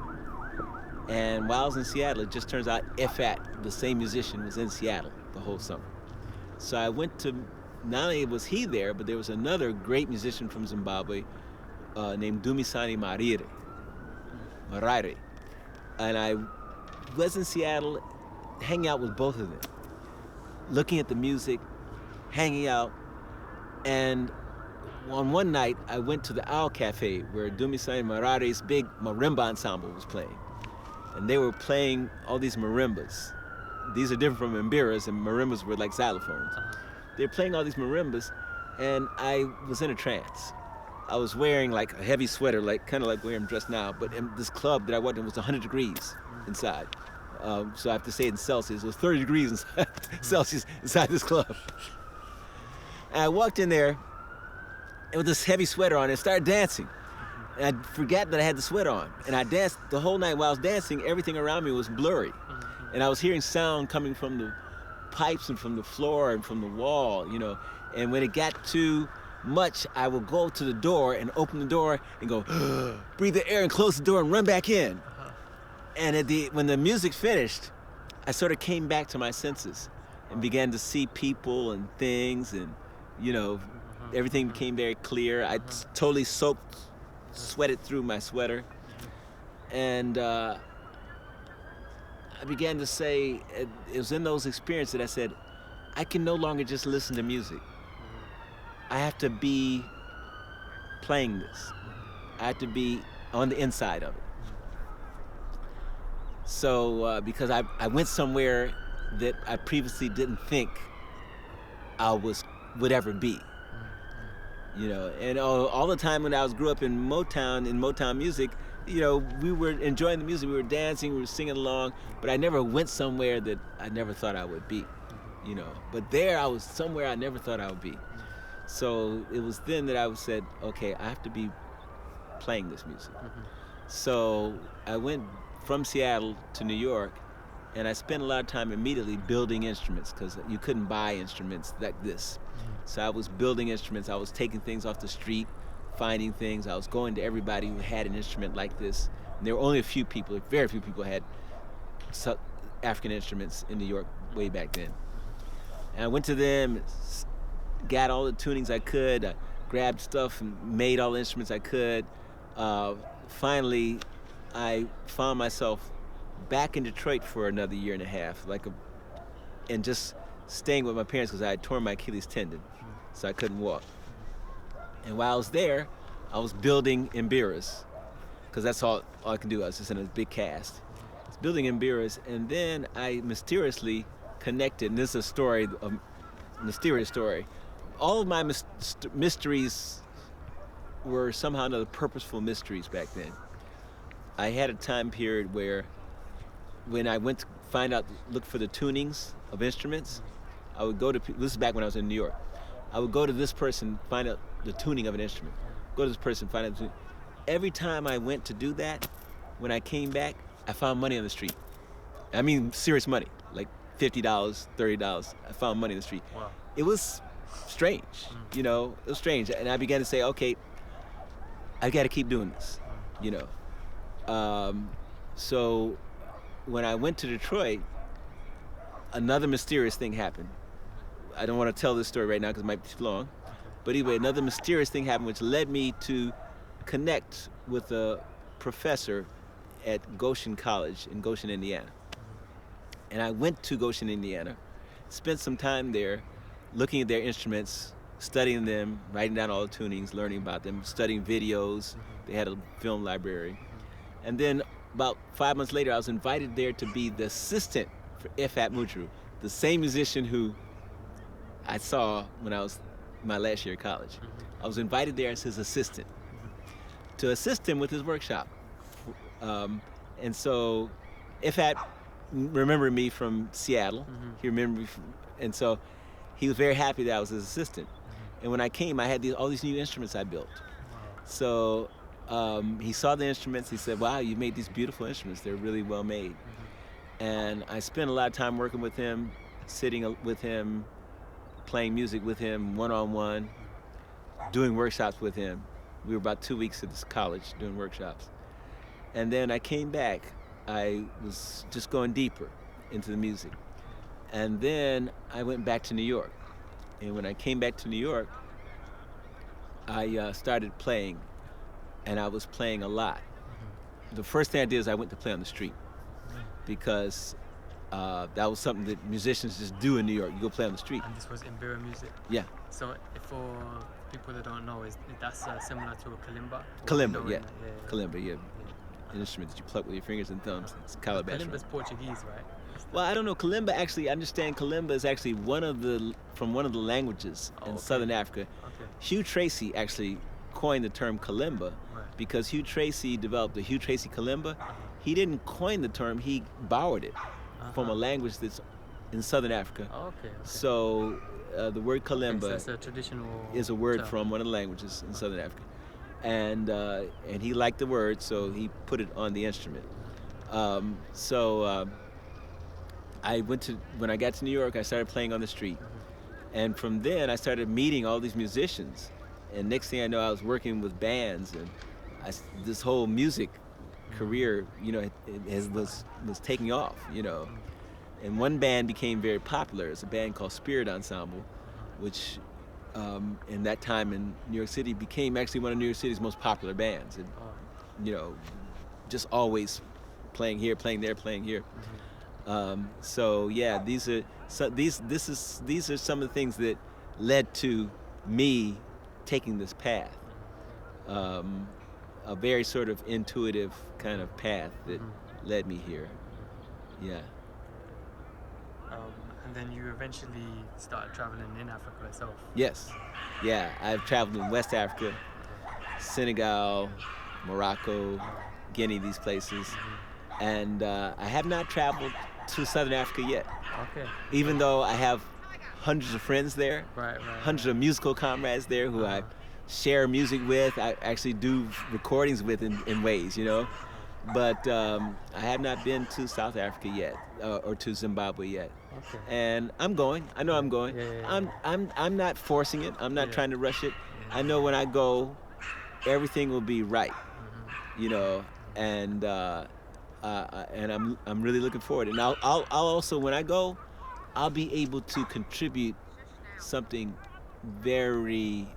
And while I was in Seattle, it just turns out Ifat, the same musician, was in Seattle the whole summer. So I went to, not only was he there, but there was another great musician from Zimbabwe named Dumisani Marire. And I was in Seattle hanging out with both of them, looking at the music, hanging out. And on one night, I went to the Owl Cafe where Dumisani Marare's big marimba ensemble was playing. And they were playing all these marimbas. These are different from mbiras, and marimbas were like xylophones. They were playing all these marimbas, and I was in a trance. I was wearing like a heavy sweater, like kind of like where I'm dressed now, but in this club that I went in was 100 degrees inside. So I have to say it in Celsius. It was 30 degrees inside, Celsius inside this club. And I walked in there with this heavy sweater on and started dancing. And I forgot that I had the sweater on. And I danced the whole night. While I was dancing, everything around me was blurry. And I was hearing sound coming from the pipes and from the floor and from the wall, you know. And when it got too much, I would go to the door and open the door and go, breathe the air and close the door and run back in. And when the music finished, I sort of came back to my senses and began to see people and things, and, you know, everything became very clear. I totally sweated through my sweater. And I began to say, it was in those experiences that I said, I can no longer just listen to music. I have to be playing this. I have to be on the inside of it. So, because I went somewhere that I previously didn't think I would ever be. You know, and all the time when I grew up in Motown music, you know, we were enjoying the music, we were dancing, we were singing along, but I never went somewhere that I never thought I would be, you know. But there I was somewhere I never thought I would be. So it was then that I said, okay, I have to be playing this music. So I went from Seattle to New York, and I spent a lot of time immediately building instruments, because you couldn't buy instruments like this. So I was building instruments, I was taking things off the street, finding things, I was going to everybody who had an instrument like this. And there were only a few people, very few people had African instruments in New York way back then. And I went to them, got all the tunings I could, I grabbed stuff and made all the instruments I could. Finally, I found myself back in Detroit for another year and a half, and just staying with my parents because I had torn my Achilles tendon, so I couldn't walk. And while I was there, I was building mbiras, because that's all I can do. I was just in a big cast. I was building mbiras, and then I mysteriously connected, and this is a mysterious story. All of my mysteries were somehow another purposeful mysteries back then. I had a time period where when I went to look for the tunings of instruments, I would go to, this is back when I was in New York, I would go to this person, find out the tuning of an instrument. Go to this person, find out the tuning. Every time I went to do that, when I came back, I found money on the street. I mean, serious money, like $50, $30. I found money on the street. Wow. It was strange, you know, it was strange. And I began to say, okay, I got to keep doing this, you know. So when I went to Detroit, another mysterious thing happened. I don't want to tell this story right now because it might be too long. But anyway, another mysterious thing happened which led me to connect with a professor at Goshen College in Goshen, Indiana. And I went to Goshen, Indiana, spent some time there looking at their instruments, studying them, writing down all the tunings, learning about them, studying videos. They had a film library. And then about 5 months later, I was invited there to be the assistant for Ifat Mutru, the same musician who I saw when I was in my last year of college. I was invited there as his assistant to assist him with his workshop. And so Ifat remembered me from Seattle. He remembered me and so he was very happy that I was his assistant. And when I came, I had all these new instruments I built. So he saw the instruments. He said, "Wow, you made these beautiful instruments. They're really well made." And I spent a lot of time working with him, sitting with him, playing music with him, one-on-one, doing workshops with him. We were about 2 weeks at this college doing workshops. And then I came back. I was just going deeper into the music. And then I went back to New York. And when I came back to New York, I started playing, and I was playing a lot. The first thing I did is I went to play on the street, because that was something that musicians just do in New York. You go play on the street. And this was Imbira music? Yeah. So for people that don't know, that's similar to a kalimba? Kalimba, yeah. Kalimba, yeah. An instrument that you pluck with your fingers and thumbs. It's calabash. Kalimba's Portuguese, right? Well, I don't know. Kalimba, actually, I understand Kalimba is actually from one of the languages in Southern Africa. Okay. Hugh Tracy actually coined the term Kalimba, because Hugh Tracy developed the Hugh Tracy Kalimba. He didn't coin the term, he borrowed it from a language that's in Southern Africa. Okay. So the word Kalimba That's a traditional is a word term. from one of the languages in Southern Africa. And he liked the word, so he put it on the instrument. When I got to New York, I started playing on the street. And from then, I started meeting all these musicians. And next thing I know, I was working with bands, and this whole music career, was taking off, And one band became very popular. It's a band called Spirit Ensemble, which in that time in New York City became actually one of New York City's most popular bands. And, just always playing here, playing there, playing here. These are some of the things that led to me taking this path. A very sort of intuitive kind of path that led me here. Yeah. And then you eventually started traveling in Africa itself. Yes. Yeah, I've traveled in West Africa, Senegal, Morocco, Guinea, these places. And I have not traveled to Southern Africa yet. Okay. Even though I have hundreds of friends there, hundreds of musical comrades there who I share music with, I actually do recordings with in ways, But I have not been to South Africa yet, or to Zimbabwe yet. Okay. And I'm going. I know I'm going. I'm not forcing it. I'm not trying to rush it. I know when I go, everything will be right, And I'm really looking forward. And I'll also, when I go, I'll be able to contribute something very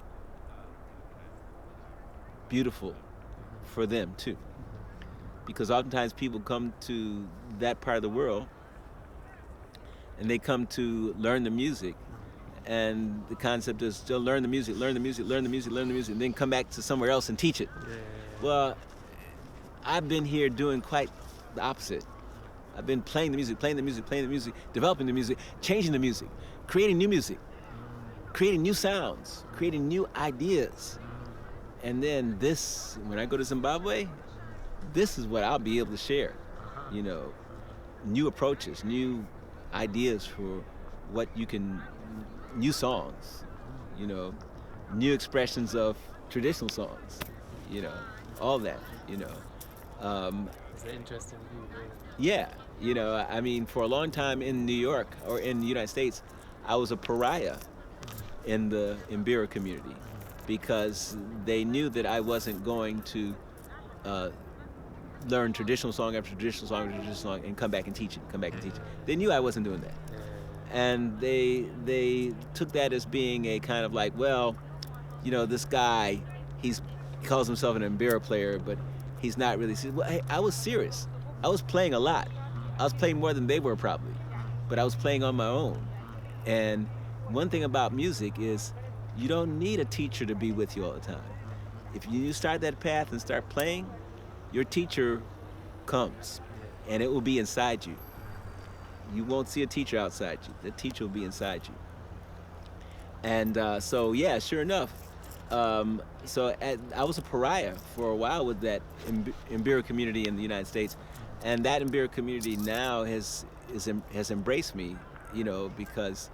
beautiful for them too. Because oftentimes people come to that part of the world and they come to learn the music, and the concept is to learn the music, and then come back to somewhere else and teach it. Well, I've been here doing quite the opposite. I've been playing the music, developing the music, changing the music, creating new music, creating new sounds, creating new ideas. And then this, when I go to Zimbabwe, this is what I'll be able to share. New approaches, new ideas for what you can, new songs, new expressions of traditional songs, all that, It's an interesting view. Yeah, I mean, for a long time in New York or in the United States, I was a pariah in the Imbira community, because they knew that I wasn't going to learn traditional song after traditional song after traditional song and come back and teach it. They knew I wasn't doing that. And they took that as being a kind of like, well, this guy, he calls himself an Imbira player, but he's not really serious. Well, hey, I was serious. I was playing a lot. I was playing more than they were probably, but I was playing on my own. And one thing about music is you don't need a teacher to be with you all the time. If you start that path and start playing, your teacher comes, and it will be inside you. You won't see a teacher outside you. The teacher will be inside you. And sure enough, I was a pariah for a while with that Imbira community in the United States, and that Imbira community now has embraced me, because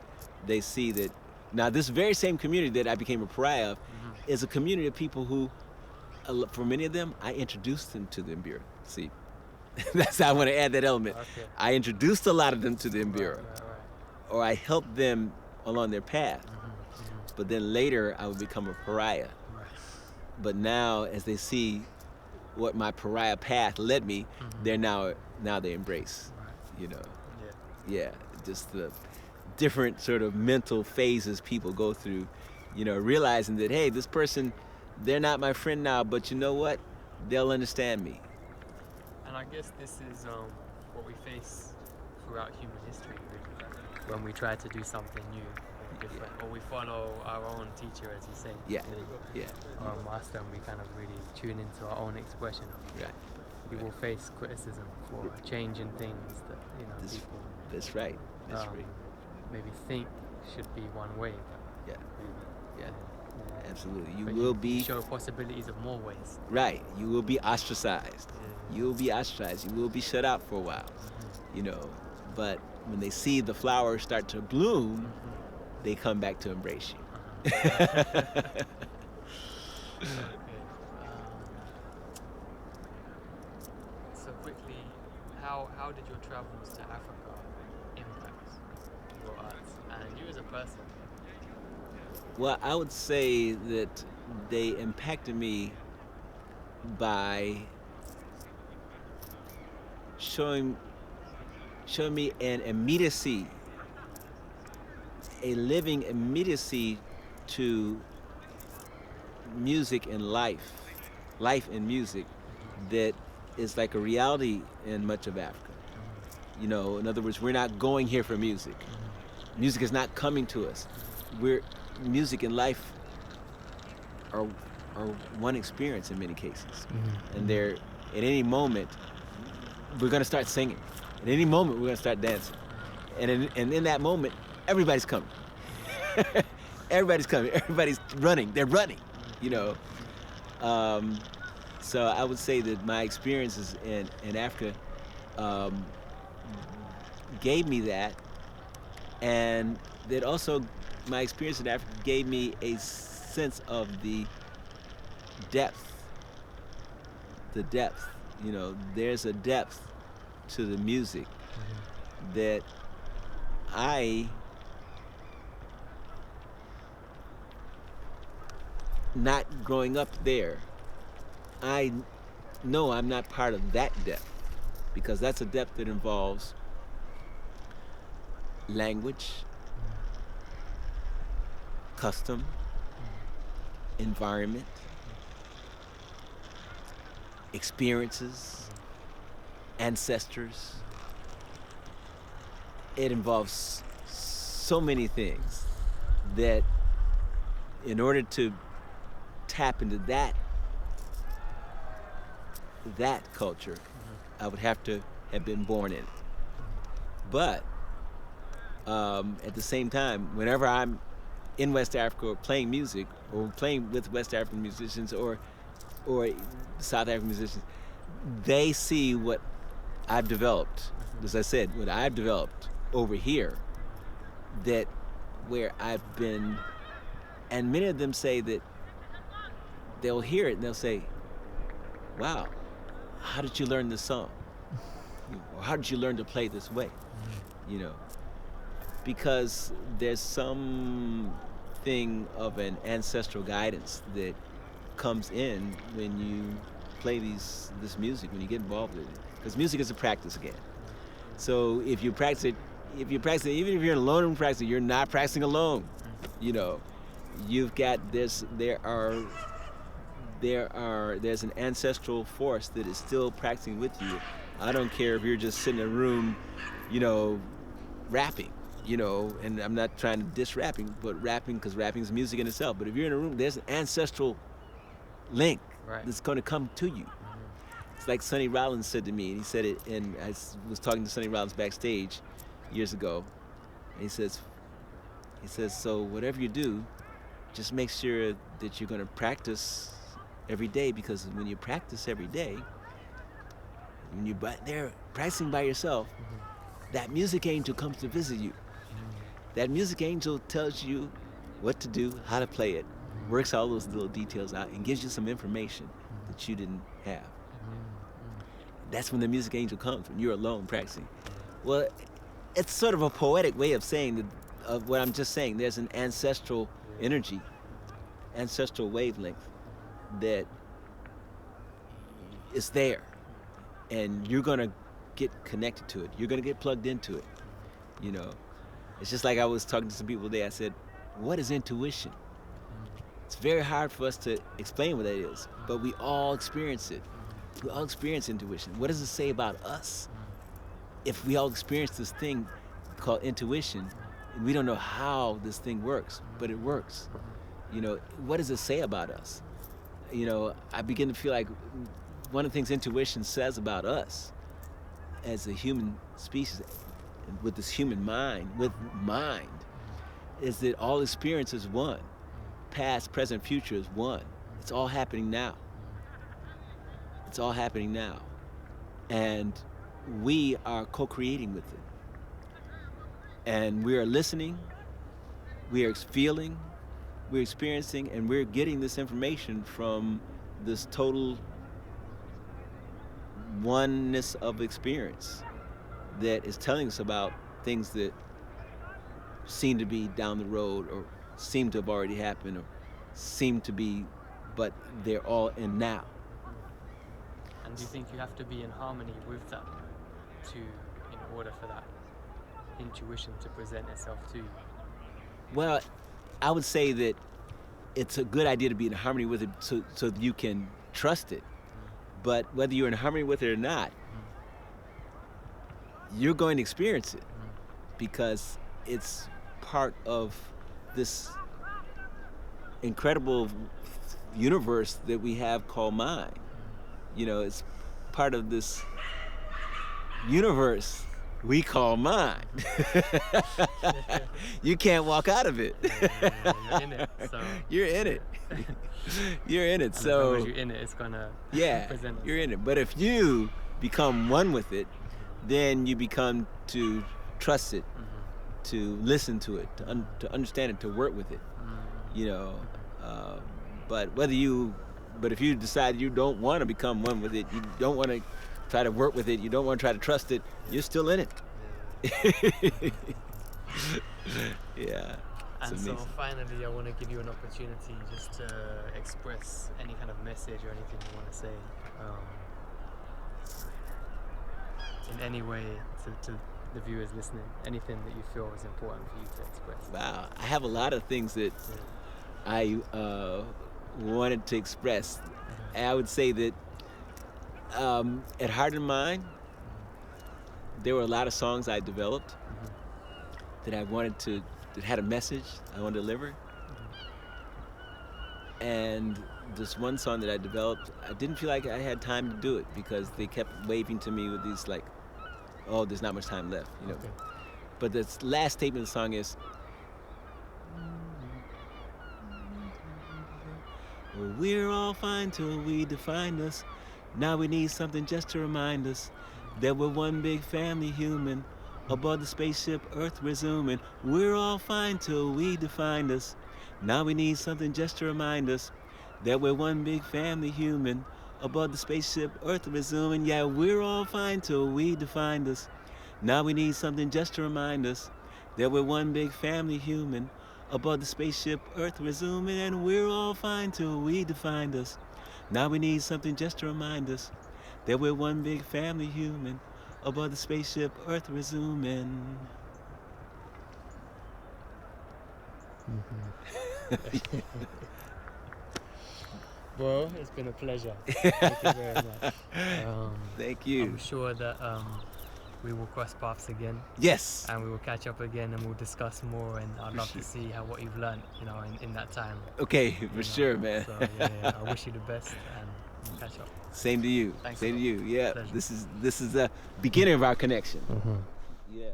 they see that now this very same community that I became a pariah of is a community of people who for many of them, I introduced them to the Mbira. See, that's how I want to add that element. Okay. I introduced a lot of them to the Mbira, Right. or I helped them along their path. But then later, I would become a pariah. Right. But now, as they see what my pariah path led me, they're now they embrace. Right. You know, Yeah. just the different sort of mental phases people go through. You know, realizing that, hey, this person, they're not my friend now, but you know what? They'll understand me. And I guess this is what we face throughout human history, really. When we try to do something new, different, or we follow our own teacher, as you say. Yeah. Our master, and we kind of really tune into our own expression. Right. We will face criticism for changing things that people. That's right. That's right. Maybe think should be one way. Yeah. Yeah. Absolutely. You But will be show possibilities of more ways. right. You will be ostracized. Yeah. You will be ostracized. You will be shut out for a while. You know, but when they see the flowers start to bloom, they come back to embrace you. Okay. So quickly, how did your travels to Africa impact your arts and you as a person? Well, I would say that they impacted me by showing me an immediacy, a living immediacy to music and life and music that is like a reality in much of Africa. You know, in other words, we're not going here for music. Music is not coming to us. Music and life are one experience in many cases. And they're, at any moment, we're going to start singing. At any moment, we're going to start dancing. And in that moment, everybody's coming. Everybody's coming. Everybody's running. They're running, you know. So I would say that my experiences in Africa gave me that. And that also, my experience in Africa gave me a sense of the depth. The depth. You know, there's a depth to the music that not growing up there, I know I'm not part of that depth, because that's a depth that involves language, custom, environment, experiences, ancestors. It involves so many things that in order to tap into that culture, I would have to have been born in it. But at the same time, whenever I'm in West Africa or playing music or playing with West African musicians or South African musicians, they see what I've developed. As I said, what I've developed over here, that where I've been, and many of them say that they'll hear it and they'll say, wow, how did you learn this song? Or how did you learn to play this way? You know, because there's something of an ancestral guidance that comes in when you play this music, when you get involved with it. Because music is a practice again. So if you practice it, even if you're in a alone room practice, you're not practicing alone. You know, you've got there's an ancestral force that is still practicing with you. I don't care if you're just sitting in a room, you know, rapping, you know, and I'm not trying to diss rapping, but rapping, because rapping is music in itself. But if you're in a room, there's an ancestral link that's going to come to you. It's like Sonny Rollins said to me, and he said it, and I was talking to Sonny Rollins backstage years ago, and he says, so whatever you do, just make sure that you're going to practice every day, because when you practice every day, when you're there practicing by yourself, that music angel comes to visit you. That music angel tells you what to do, how to play it, works all those little details out, and gives you some information that you didn't have. That's when the music angel comes, when you're alone practicing. Well, it's sort of a poetic way of saying that, of what I'm just saying. There's an ancestral energy, ancestral wavelength that is there, and you're gonna get connected to it. You're gonna get plugged into it. You know, it's just like I was talking to some people today. I said, "What is intuition?" It's very hard for us to explain what that is, but we all experience it. We all experience intuition. What does it say about us? If we all experience this thing called intuition, and we don't know how this thing works, but it works. You know, what does it say about us? You know, I begin to feel like one of the things intuition says about us as a human species, with this human mind, is that all experience is one. Past, present, future is one. It's all happening now. It's all happening now. And we are co-creating with it. And we are listening, we are feeling, we're experiencing, and we're getting this information from this total oneness of experience that is telling us about things that seem to be down the road, or seem to have already happened, or seem to be, but they're all in now. And do you think you have to be in harmony with that in order for that intuition to present itself to you? Well, I would say that it's a good idea to be in harmony with it so that you can trust it. But whether you're in harmony with it or not, you're going to experience it because it's part of this incredible universe that we have called mind. You know, it's part of this universe we call mind. You can't walk out of it. You're in it. So you're in it. You're in it. And So as long as you're in it, it's gonna present. You're in it. But if you become one with it, then you become to trust it, to listen to it, to understand it, to work with it. You know, but if you decide you don't want to become one with it, you don't want to try to work with it, you don't want to try to trust it, you're still in it. Yeah. And so finally, I want to give you an opportunity just to express any kind of message or anything you want to say in any way to the viewers listening, anything that you feel is important for you to express. Wow, I have a lot of things that I wanted to express. I would say that at Heart and Mind, there were a lot of songs I developed that had a message I wanted to deliver. And this one song that I developed, I didn't feel like I had time to do it because they kept waving to me with these like, oh, there's not much time left, you know. Okay. But the last statement of the song is, we're all fine till we define us. Now we need something just to remind us that we're one big family human. Aboard the spaceship, Earth resuming. We're all fine till we define us. Now we need something just to remind us that we're one big family human. Aboard the spaceship, Earth resuming. Yeah, we're all fine till we define us. Now we need something just to remind us that we're one big family human. Aboard the spaceship, Earth resuming, and we're all fine till we defined us. Now we need something just to remind us that we're one big family human. Aboard the spaceship, Earth resuming. Well, it's been a pleasure. Thank you very much. Thank you. I'm sure that we will cross paths again. Yes. And we will catch up again and we'll discuss more, and I'd love to see what you've learned, in that time. Okay, for sure, man. So yeah, I wish you the best and we'll catch up. Same to you. Thanks. Same to you. Yeah. Pleasure. This is the beginning of our connection. Mm-hmm. Yeah.